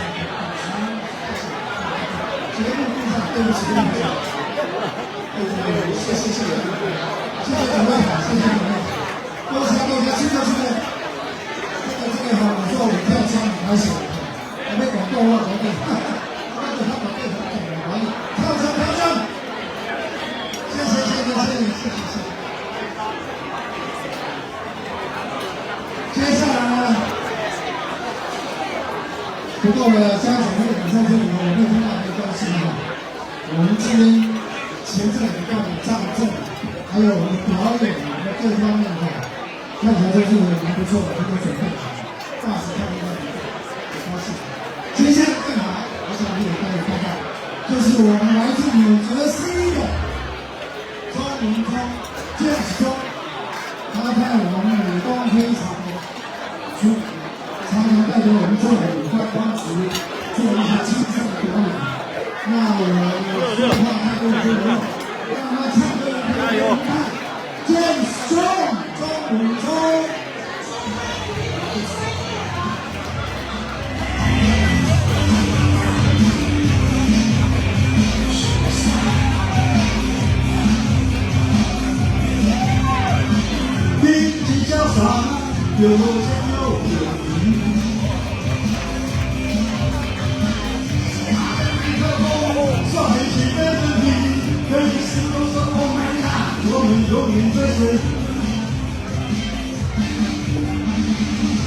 节目上对不起，谢谢主任，谢谢主任，多谢大家，这个好，我说我跳枪还行，还没广告话广告，跳枪，谢谢。接下来不够的家长会在这里，我会听到很高兴哈。我们今天前这2个的战阵，还有我们的表演的各方面哈，看起来都是蛮不错的，很有准备好，大使看到很高兴。接下来更好，我想你也可以看到，就是我们来自纽泽西的庄文聪，James 庄，他在我们美东非常常常带着我们这里观光局做一些精彩的表演。那我有话他跟我说，让他唱歌加油！James Strong， 庄文聪。兵器潇洒，有钱有权。少年期的真谛，可以是多少我们永远追随。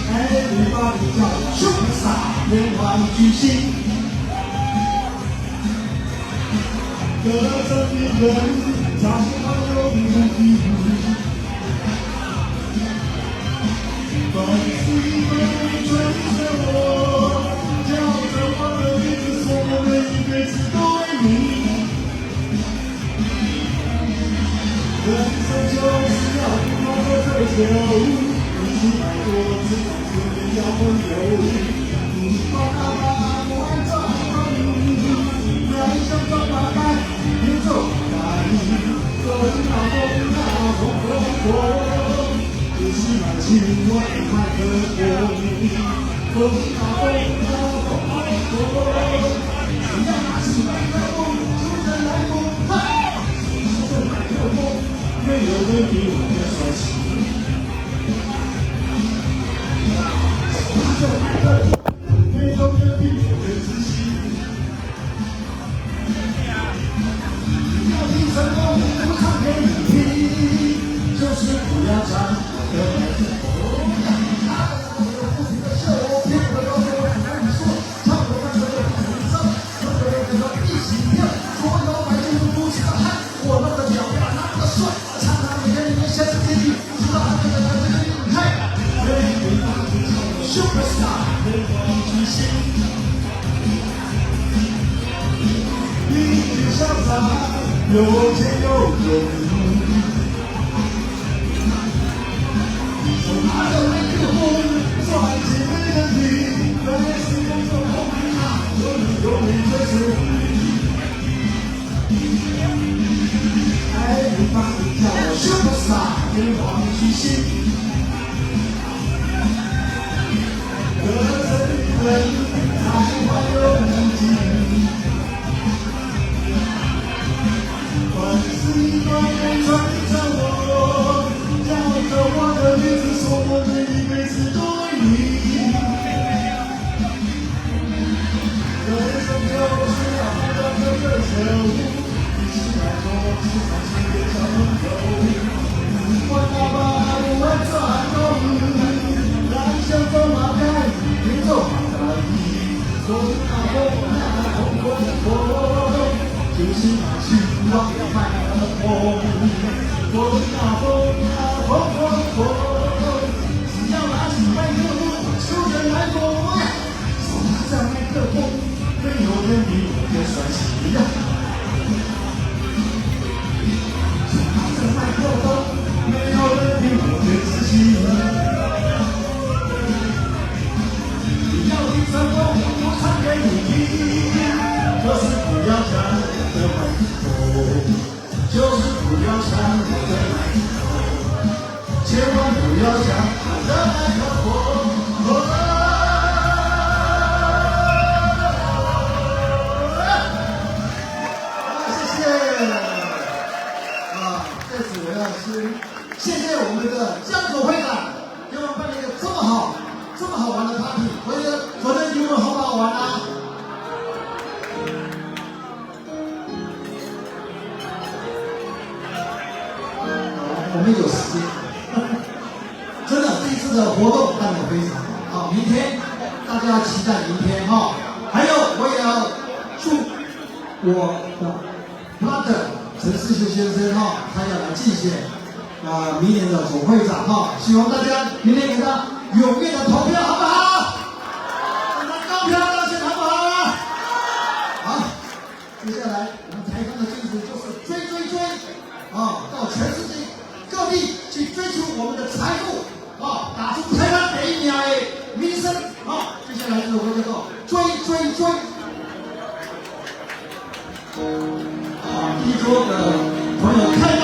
Everybody 叫潇洒，年华巨星，歌声一人，唱好有名的地步。风吹吹着我，叫着我的名字，说我们一辈子都为你。人生就是要不断的追求，一起来做自己要朋友。你把它我爱着你，那一生中把爱你走开，走到东南东北。只是那情外海的火你，风到东到东北，只要那是麦克风，就在来风，哈，是麦克风，没有人比我更帅气。有钱有勇，手拿着麦克风，帅气没人听，在时光中红啊，有你追随。爱你把你叫我 superstar， 天王巨星，歌声里人，他喜欢有宁静。一段人传着我，叫着我的名字，说我这一辈子都为你。人生就是要不断的追求，一起来做职场新的小朋友。不管哪怕不会转动，让想走马开，别走马大意，做那风那风风风，就是那希望迈。我那风，只要拿起麦克风，就能来过。手拿着麦克风，没有人比我更帅气呀！手拿着麦克风，没有人比我更自信。只要你成功，我唱给你听。可是不要抢我的麦克风。就是不要抢我的麦克风，千万不要抢我的麦克风。谢谢。在此我要先谢谢我们的江总会长，给我们办了一个这么好玩的 party。昨天你们好不好玩啊？我们有时间，真的这一次的活动办得非常好。明天大家要期待明天哈。还有，我也要祝我的 brother 陈世修先生哈，他要来竞选明年的总会长哈。希望大家明天给他踊跃的投票，好不好？让他高票当选，好不好？好，接下来我们台上的精神就是追到全世界。各地去追求我们的财富打出台湾第一名的名声接下来这首歌叫做追。第一桌的朋友开放。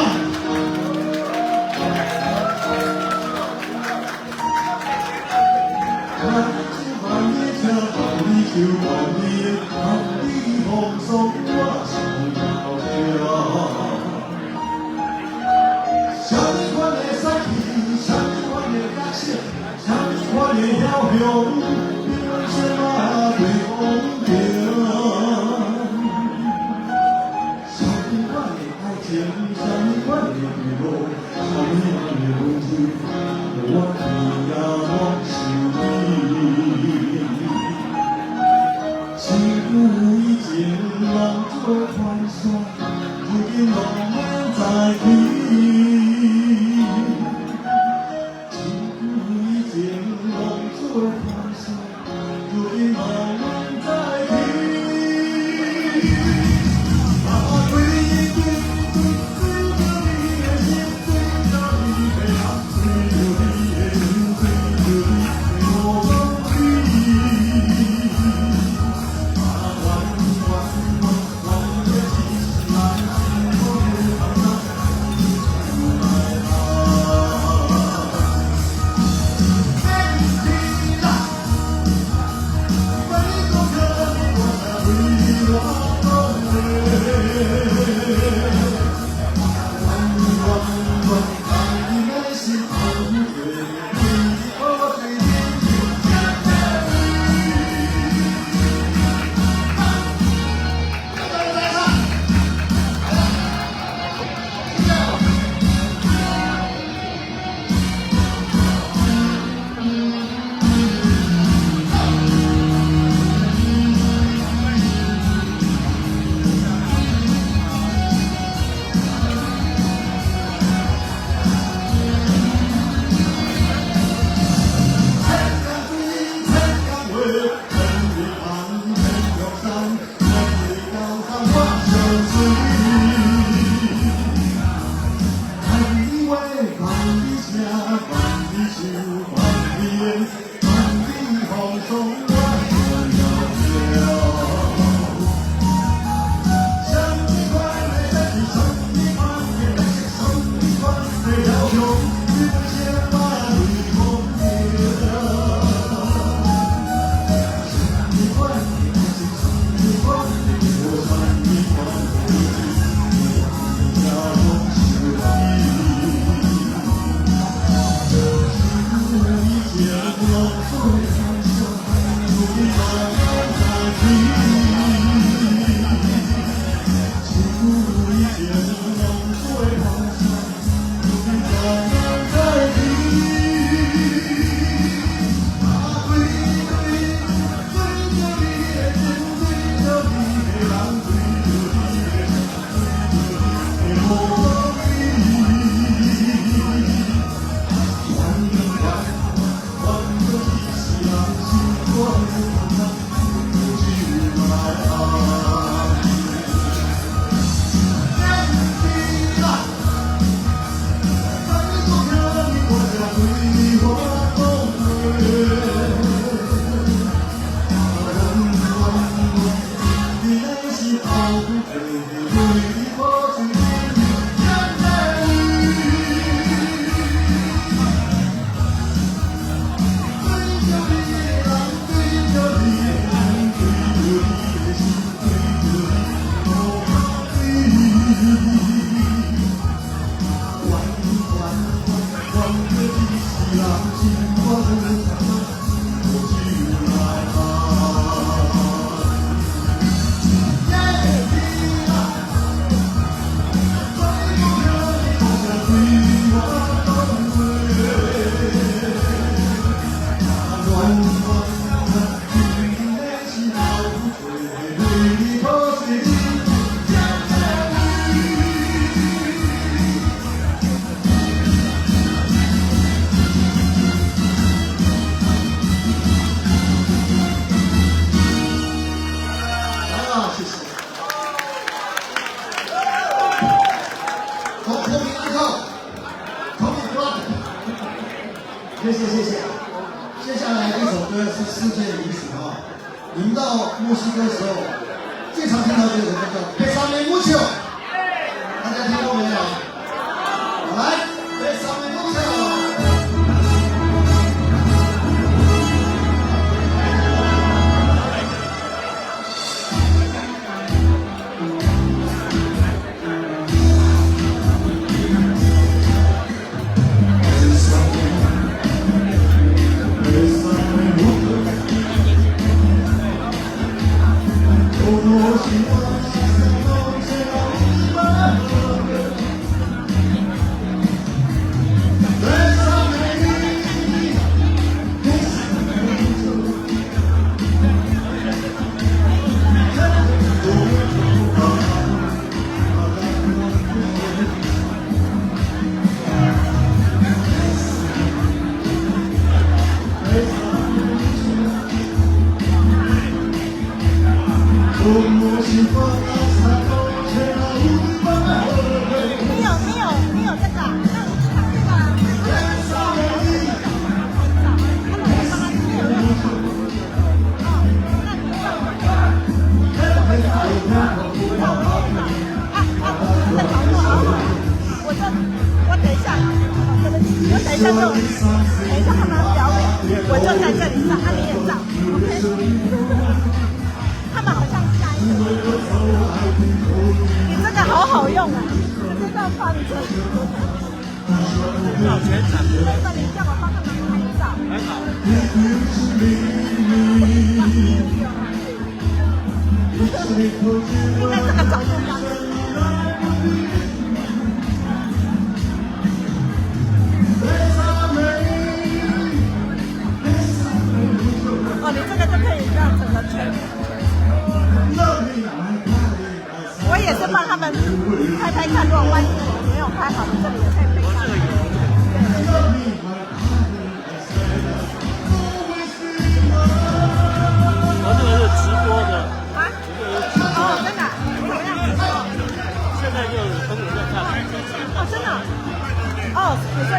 谢谢谢谢。接下来一首歌是世界遗属啊，你们到墨西哥的时候，最常听到这首歌叫《Bésame Mucho》，大家听过没有？好来，Bésame Mucho。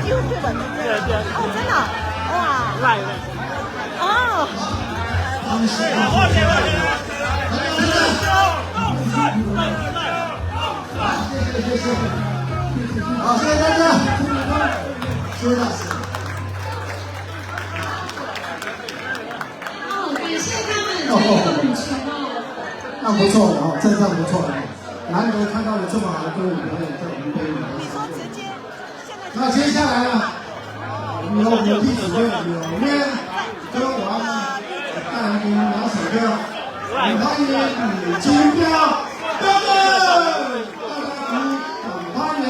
YouTube 的，对，哦，真的，哇，赖的，哦。他们喜欢。谢谢，好，谢谢大家，谢谢大师。哦，感谢他们这个舞群哦。那不错的哦，阵仗不错的，难得看到了这么好的歌舞表演在我们这里。那接下来呢，我们有我们的弟子队有面歌王带来给我们两首歌，我们欢迎李金彪哥哥，欢迎。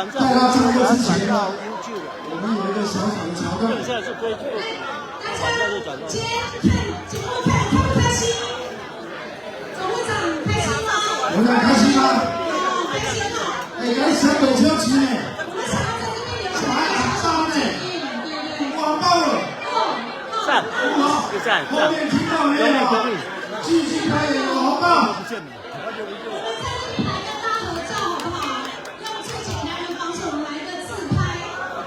在他唱歌之前呢，我们有一个小小的桥段。大家今天看节目开不开心？总会长开心吗？我们开心吗？开心啊！哎，来小狗车骑呢，我们想要在这边留下来上呢，对，哇爆了！赞，好，后面听到没有？继续表演，好棒！我们在这里来跟大家合照好不好？用最简单的方式，我们来一个自拍，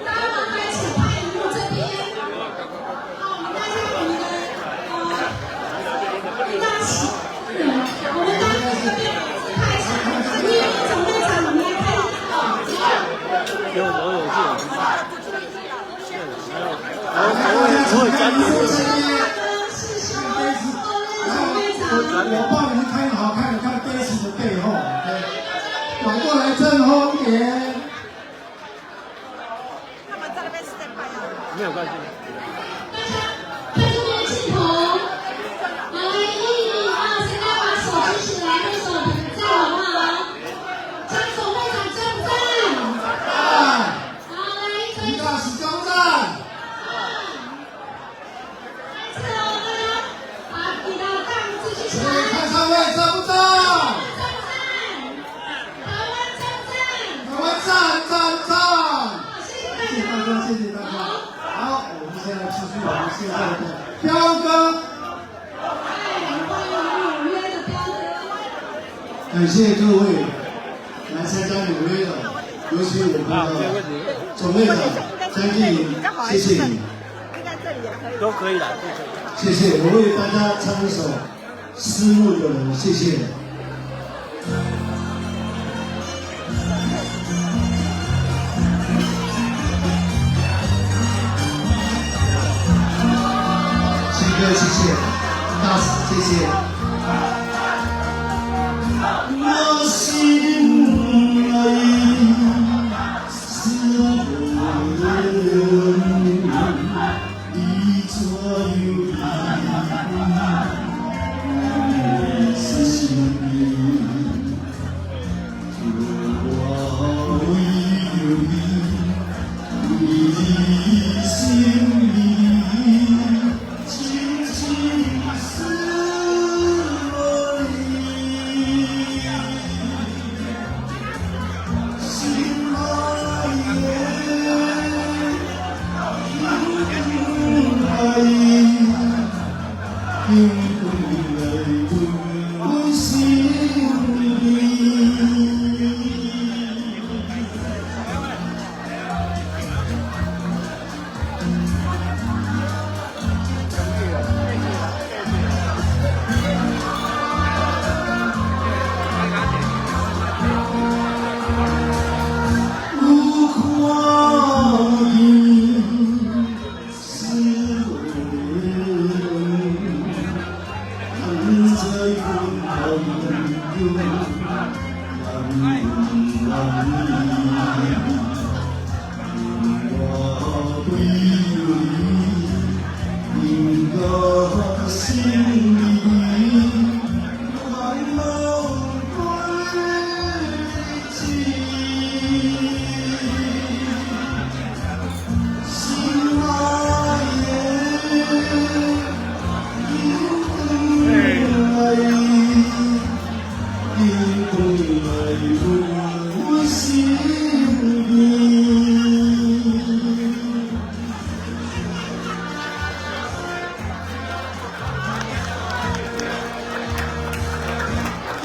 大家麻烦请拍荧幕这边。好，我们大家我们的大喜人，我们大家这边自拍一下，因为总会长我们来看我会加入我帮你们看好看的，看杯子的背后，转过来正后一点。他们在那边是在拍啊？没有关系。看这边的镜头，好，来1、2、3，大家把手举起来，挥手点个赞好不好？张总会长赞不赞？赞。好，来李大使高赞。开唱会赞不赞？台湾赞！谢谢大家，谢谢大家。好，我们现在继续我们现在的彪哥。感谢各位来参加纽约的，尤其我们的总会长张继颖，谢谢你。都可以的，谢谢，我为大家唱一首《失落的人》，谢谢。新歌，谢谢，大使，谢谢。我心里失落的人。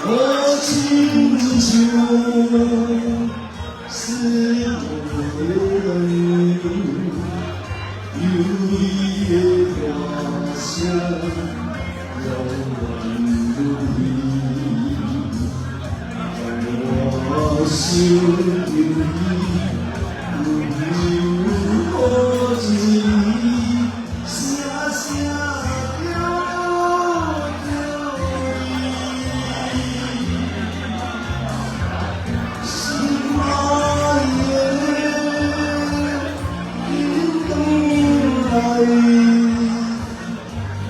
我请求是我的人，与伊的歌声，永远如伊。我想着伊，好一声声叫着伊，心爱的。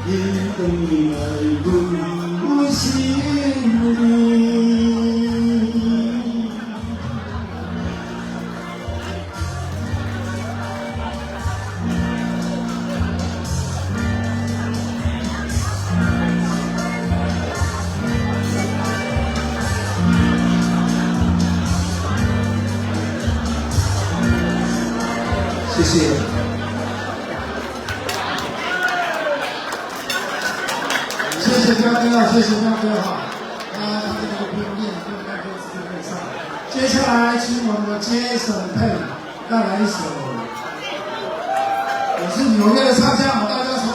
因等来阮心里。谢谢。谢谢彪哥，谢谢彪哥哈，他这个不用练，不用在电视会上。接下来请我们的Jason Pen带来一首，我是纽约的唱将，大家手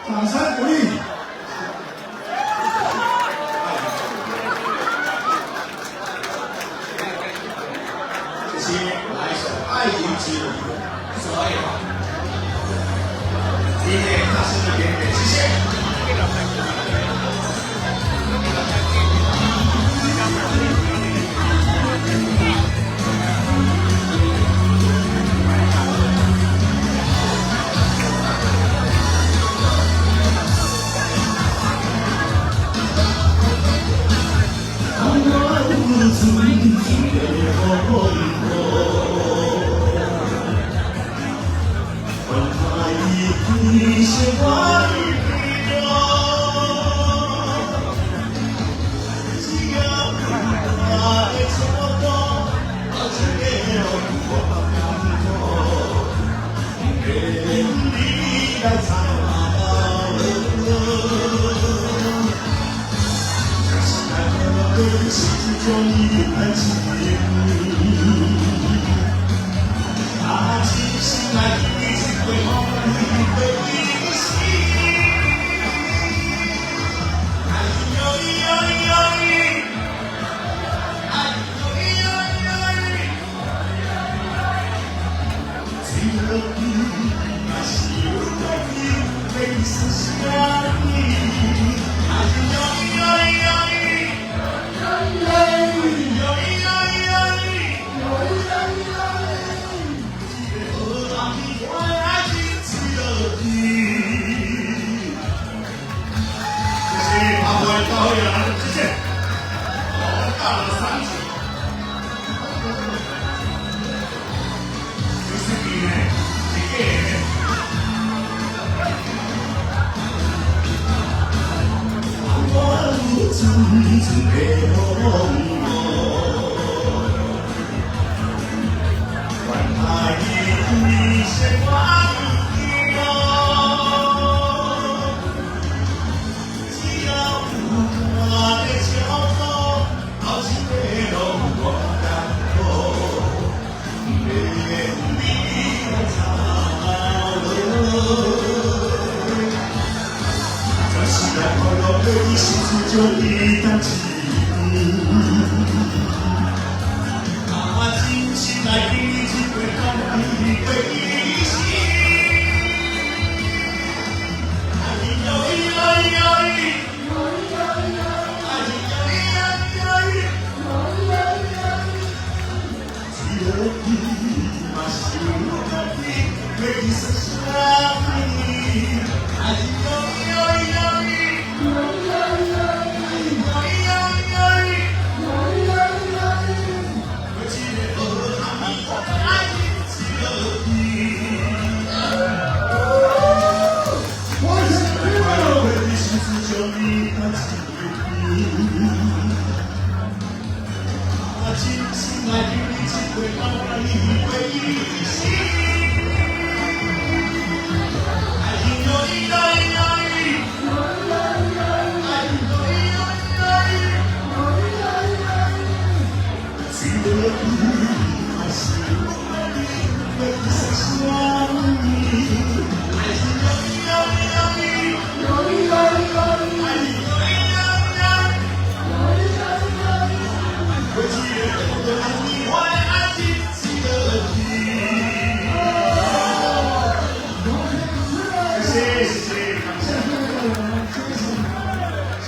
掌声鼓励。这些来一首《爱情之旅》，所以今天大声一点点，谢谢。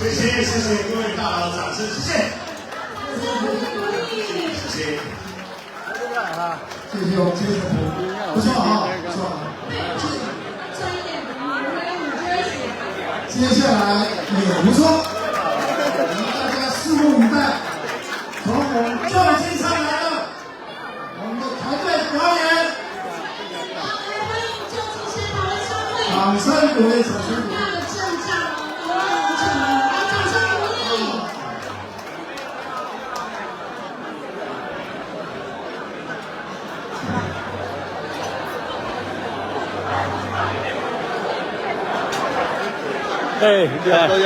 谢谢谢谢各位大佬掌声，谢谢。谢谢。谢谢我们接着不错啊，不错啊。接下来也不错，我们大家拭目以待。从我们旧金山来了，我们的团队表演，掌声鼓励，掌声鼓励。对，都要。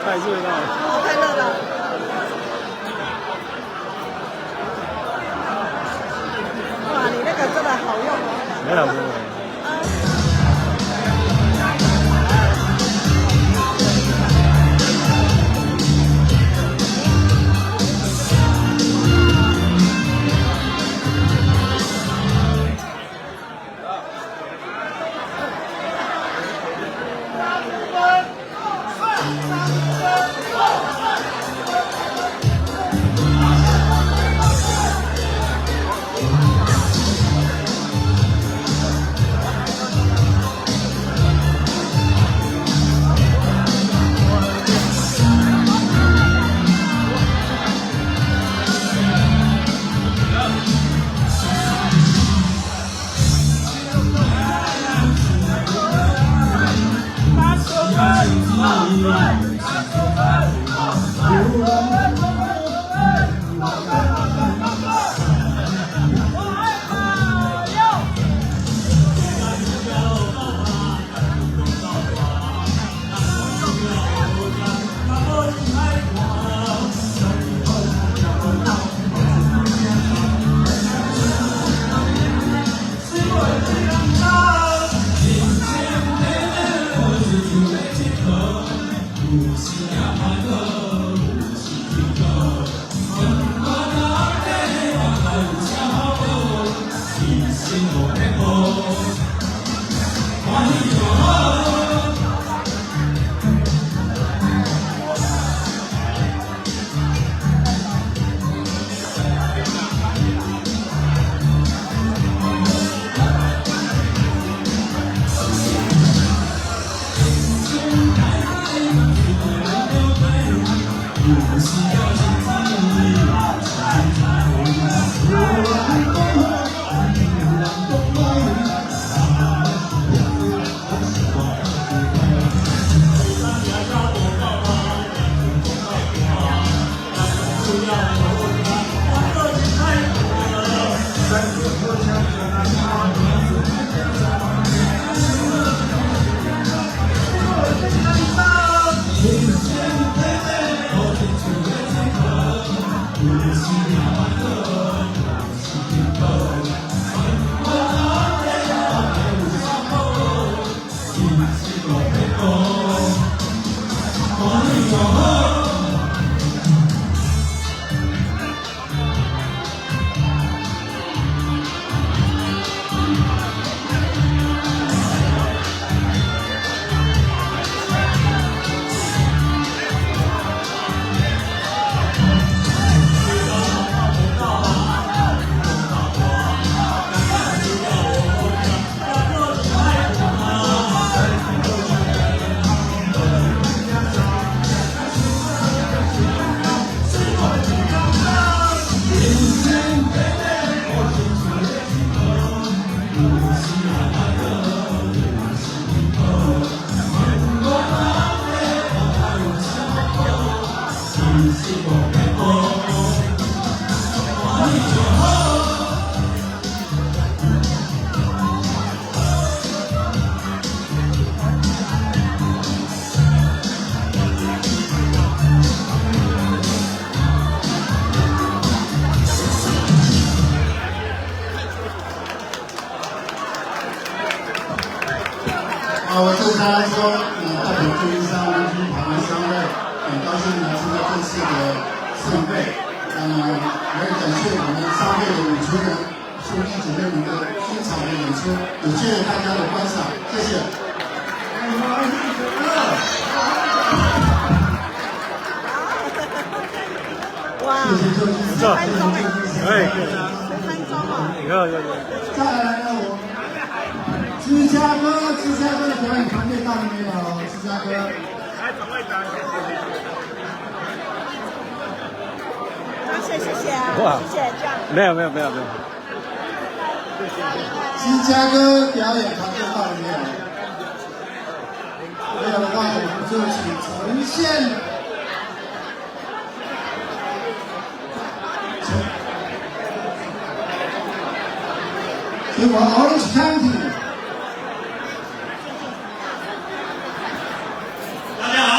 太热闹了。哦，太热闹了。哇，你那个真的好用哦。没有没有。我郑家说，代表供应商南京台湾商会，很高兴呢参加这次的盛会。我也感谢我们商会的演出人、兄弟姐妹们的精彩的演出，也谢谢大家的观赏，谢谢。哇，谢谢周先生，3分钟哎，可以3分钟哦。再来呢，我芝加哥的表演团队到了没有？芝加哥。来，掌柜的。谢谢啊，谢谢这样。没有。芝加哥表演团队到了没有？没有的话，我们就请呈现。请我 Orange County。大家好。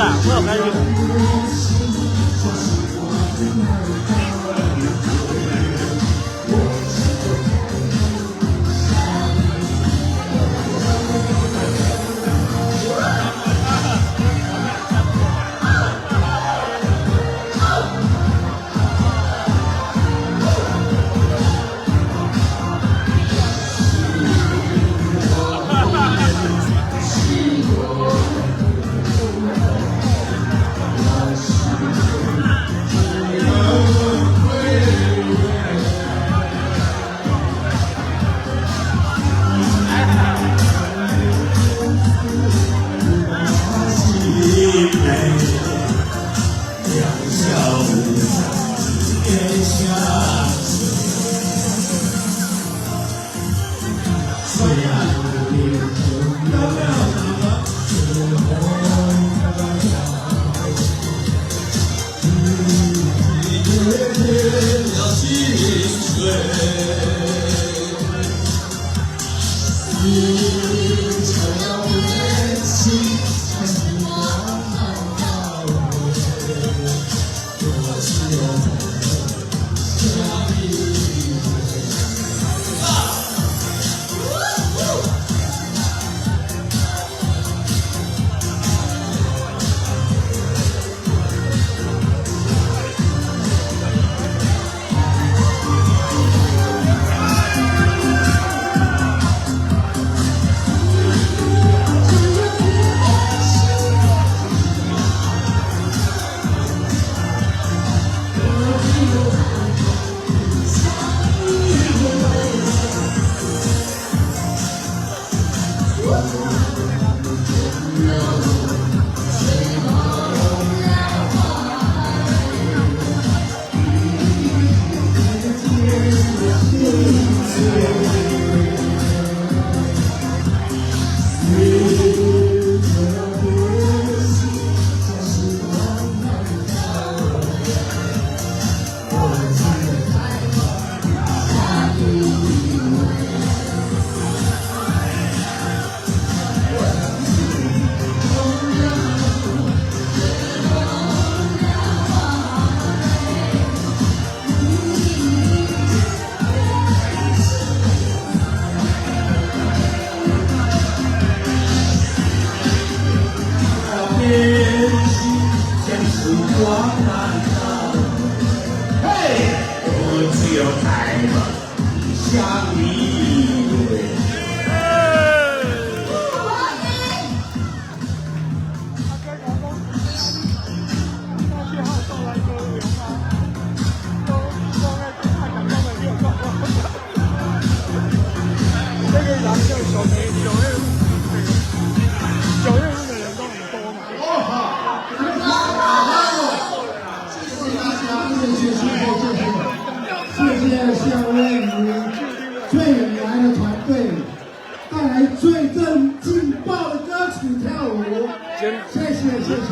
啦，我有开去。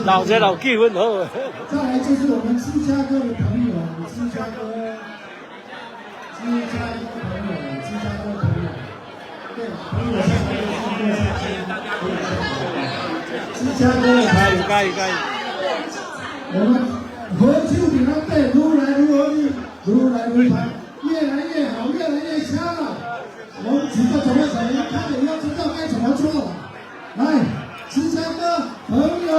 老姐老气氛好。再来就是我们芝加哥的朋友，芝加哥朋友，对，朋友芝加哥的朋友，可以。我们何秋比他队如来如何如来如盘，越来越好，越来越强了。我们几个怎么想，看了以后知道该怎么做。来，芝加哥朋友。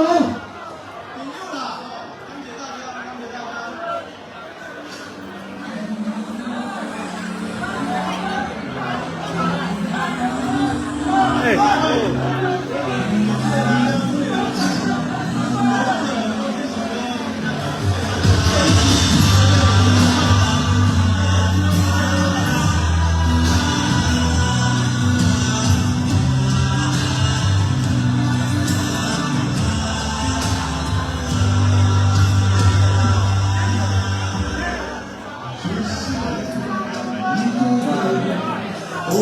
我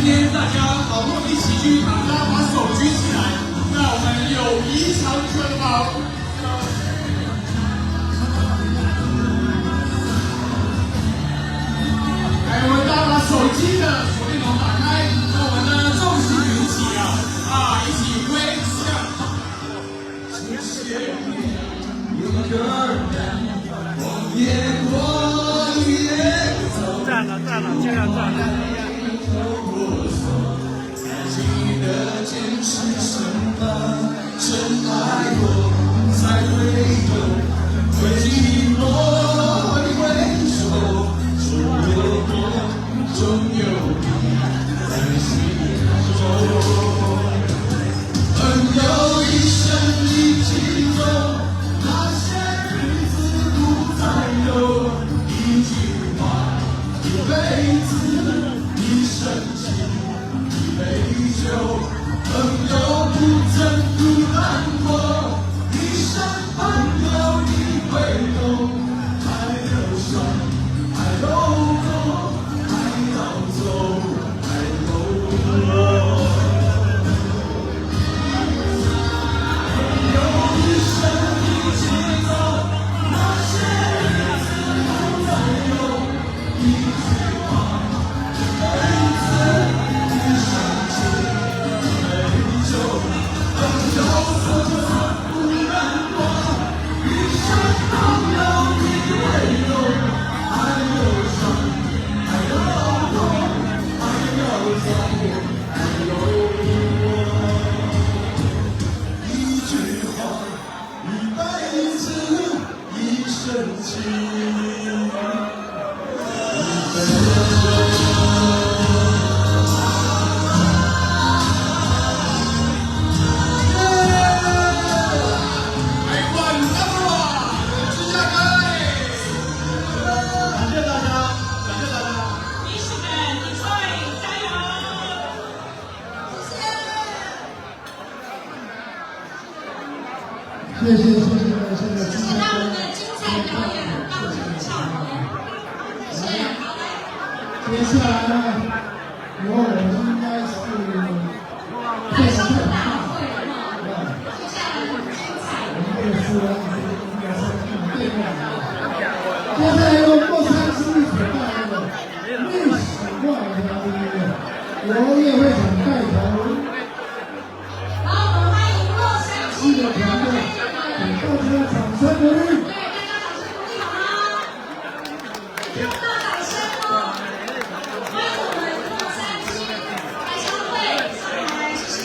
天大家好不容易齐聚一堂，大家把手举起来，那我们友谊长存好。来，我们大家把手机的手电筒打开，那我们呢重心举起一起挥向。谢谢你，有个我也过也走。站了，尽量站了。记得坚持什么？真爱过才会懂，会寂寞，会回首，总有我，总有你在心中。朋友一生一起走，那些日子不再有，一句话，一辈子，一生情。杯酒，朋友不曾孤单过，一生朋友你会懂，还有伤，还有痛，还要走，还有我。朋友一生一起走，那些日子不再有，一句话，一辈子。谢谢他们的精彩表演，钢琴唱和，谢谢，好嘞。接下来呢，由我应该是台上的大会哈，接下来很精彩。我们这个应该是对面的。接下来由莫参师所带来的历史万家音乐，由叶会长带头。好，我们欢迎洛杉矶的团队。大家掌声鼓励！对，大家掌声鼓励好吗？听到掌声哦！欢迎我们洛杉矶台商会上来，谢谢。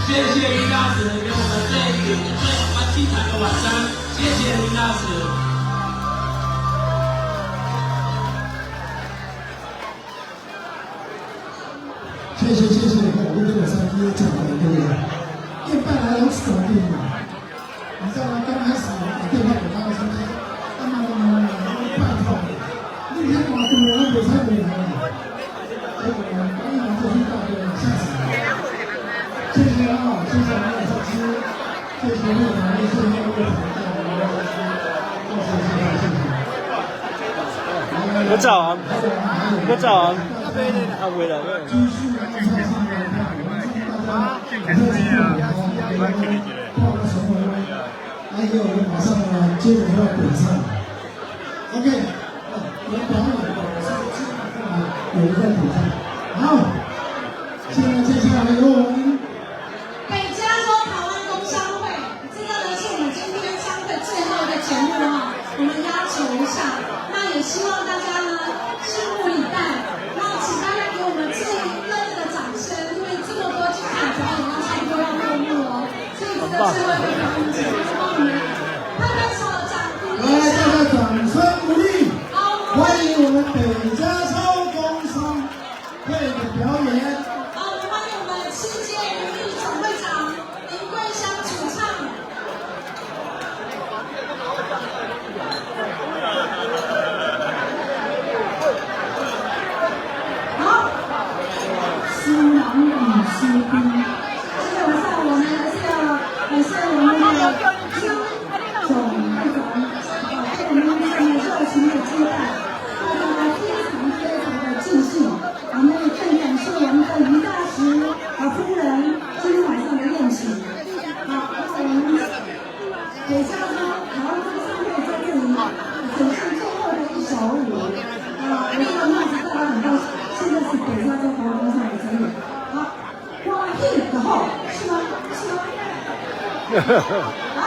谢谢林大使给我们最精彩的晚餐，谢谢林大使。谢谢，我跟我三哥讲的对了，一般来讲是肯定的。你知道吗？刚开始打电话给他的时候，他妈拜托，那天我跟我才回来了，结果刚一拿过去大哥吓死了。谢谢啊，谢谢我老师，谢谢我们谢谢我的我找那边阿伟了，还有我们马上接着要点唱 ，OK， 我们有一个点唱，好，现在接下来由我们北加州台湾工商会，这个呢是我们今天商会最后一个节目哈，我们要求一下，那也希望大家呢拭目以待，那请大家给我们最热烈的掌声，因为这么多精彩表演要差不多要落幕哦，所以这个最后一个表演节目帮我们拍拍手掌鼓励一下，大家掌声鼓励，欢迎我们北加州工商会的表演。好，我们欢迎我们世界人力总会长林桂香主唱。好，苏朗与苏斌，今天晚上我们也是我们的金总会长，对我们热情的接待，大家非常的尽兴。我们也更感谢我们的于大使夫人今天晚上的宴请。好，那我们北加州台湾工商会在这里呈现最后的一首舞。我这个帽子戴了很高兴，现在是北加州台湾工商会成员。好，花艺的后是吗？是吗？好。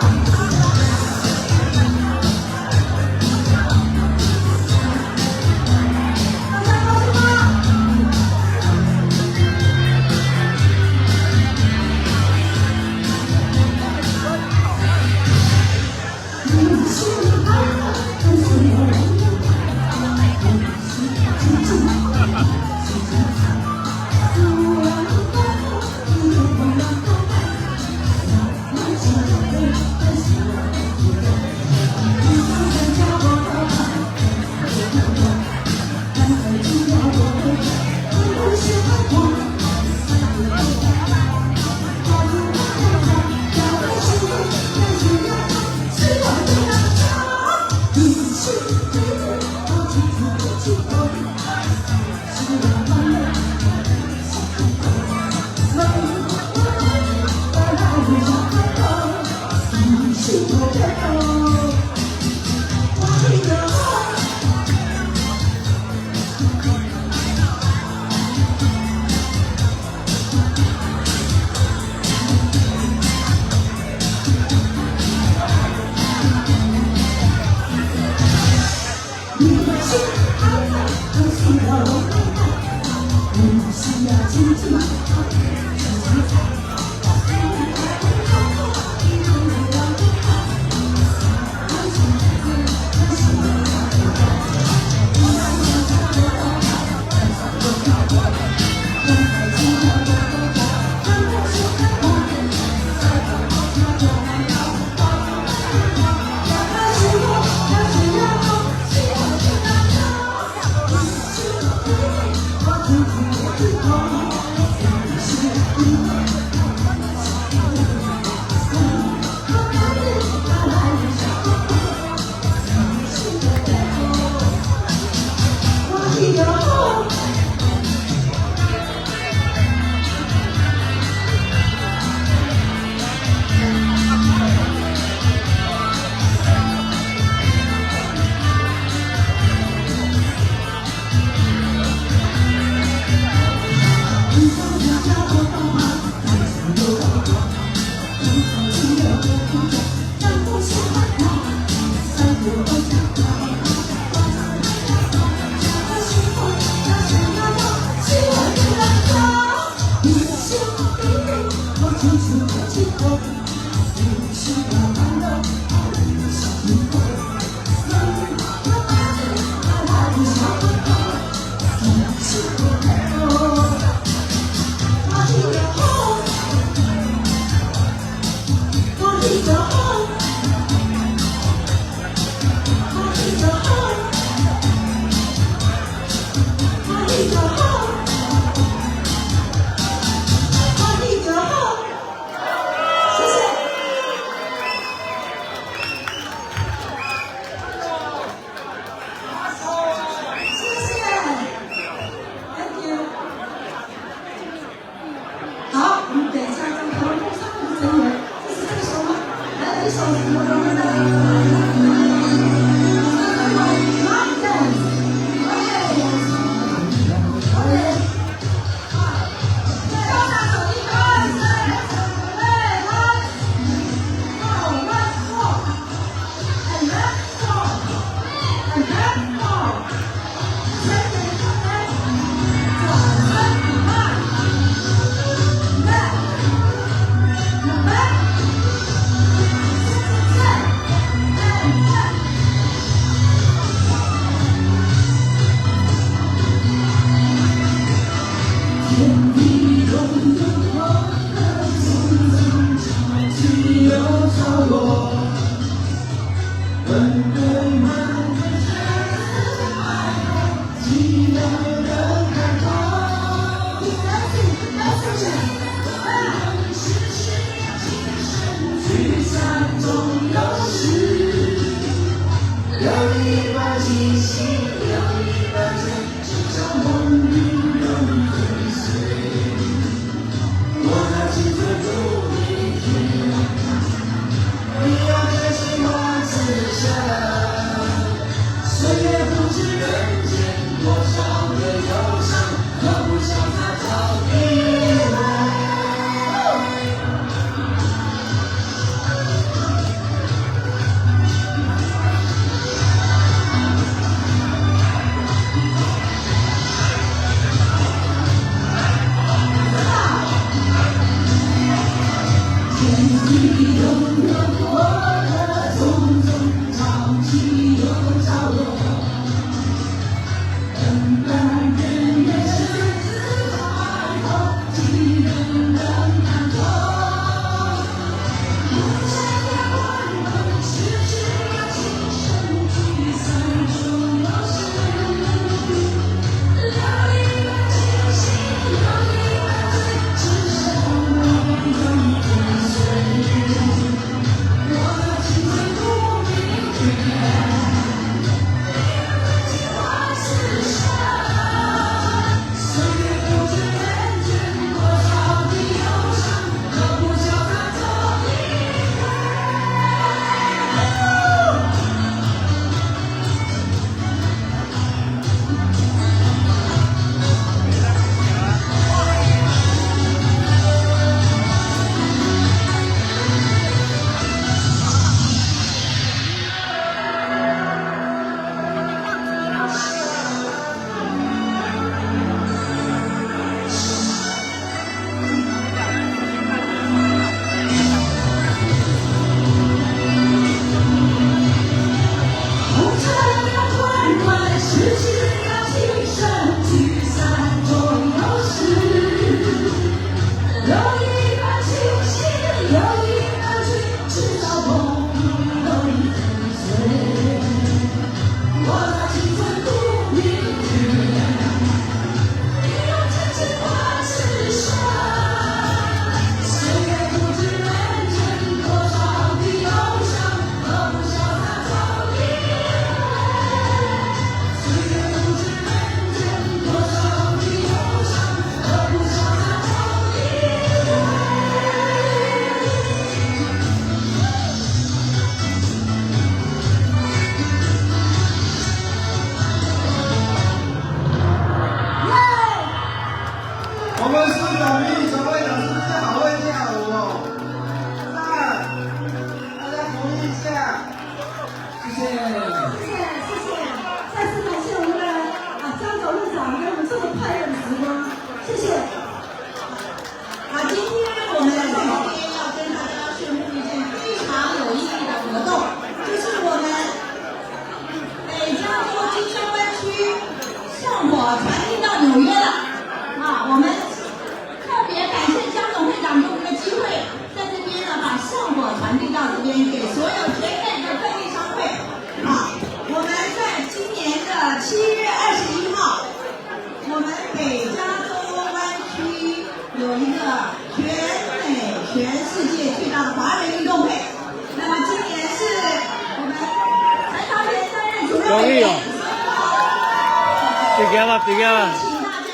请大家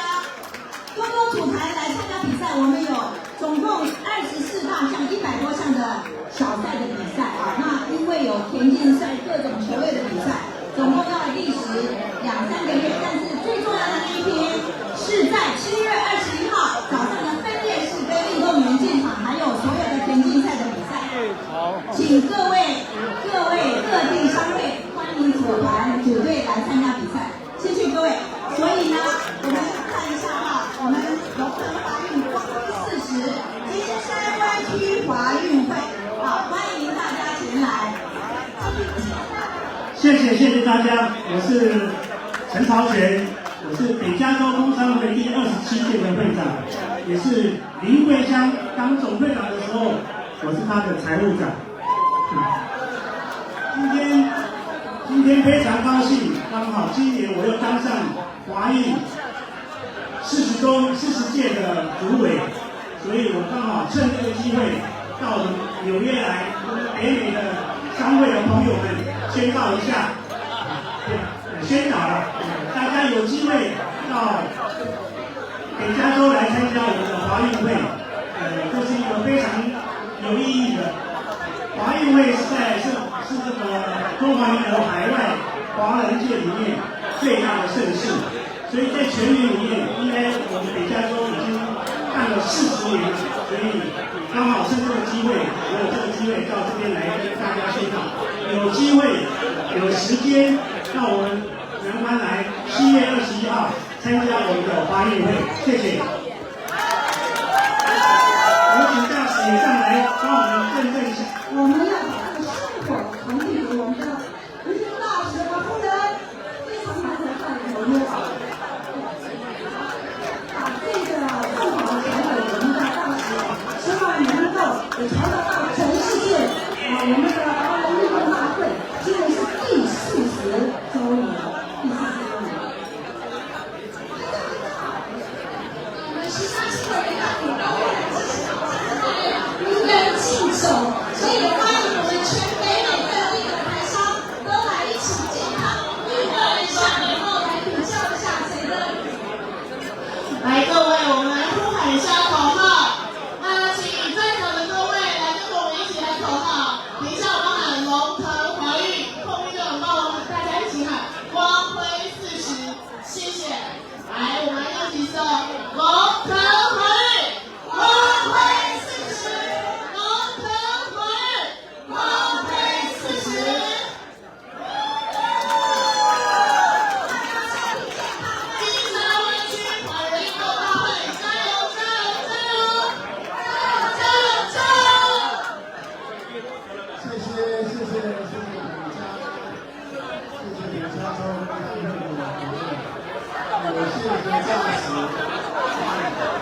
多多吐台来参加比赛。我们有总共24大项、100多项的小赛的比赛啊。那因为有田径赛、各种球类的比赛，总共要历时2-3个月。但是最重要的那一天是在7月21号早上的分列式跟运动员进场，还有所有的田径赛的比赛。请各位各地商会欢迎组团组队来参加比赛。谢谢各位。所以呢，我们看一下哈，我们龙腾华运光辉40金山湾区华运会，好，欢迎大家前来。谢谢大家，我是陈朝全，我是北加州工商会第27届的会长，也是林桂香当总会长的时候，我是他的财务长。今天非常高兴，刚好今年我又当上华运40届的主委，所以我刚好趁这个机会到纽约来，跟北美的商会的朋友们宣告一下，宣导大家有机会到北加州来参加我们的华运会，这是一个非常有意义的。华运会是这个中华民国海外华人界里面最大的盛事，所以在全年里面，应该我们北加州已经办了40年了，所以刚好趁这个机会，我有这个机会到这边来跟大家宣导。有机会有时间，让我们南湾来7月21号参加我们的华运会，谢谢。有请大使也上来帮我们认证一下。我们要把这个生活传递给我们的民族大使和夫人，非常难得在纽约啊，把这个更好传给我们的大使，希望能够也传达到全世界。我们的华人运动大会今年是第40周年，第40周年。我们13期的元旦股东会的支持挑战的队员无人竞走，所以欢迎我们全北美各地的台商都来一起健康运动一下，然后来比较一下谁的。来，各位，我们来呼喊一下口号。请在场的各位来跟我们一起来口号。等一下我们喊龙腾华运，后面就有帮我们大家一起喊光辉40，谢谢。来，我们一起说龙腾华运，光辉40，龙腾华运，光辉40。金沙湾区华人运动大会，加油加油加油！加油加油！谢谢北加州大会的委员，我谢谢大使。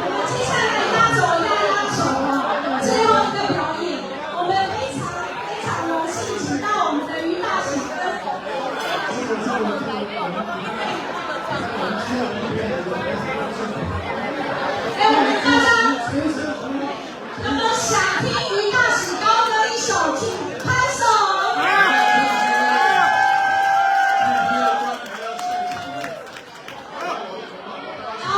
我们接下来压轴了，最后一个表演，我们非常荣幸请到我们的于大使跟我们大家有没有想听于大使高歌一首，请拍手。好。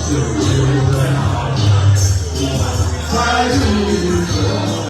就知道。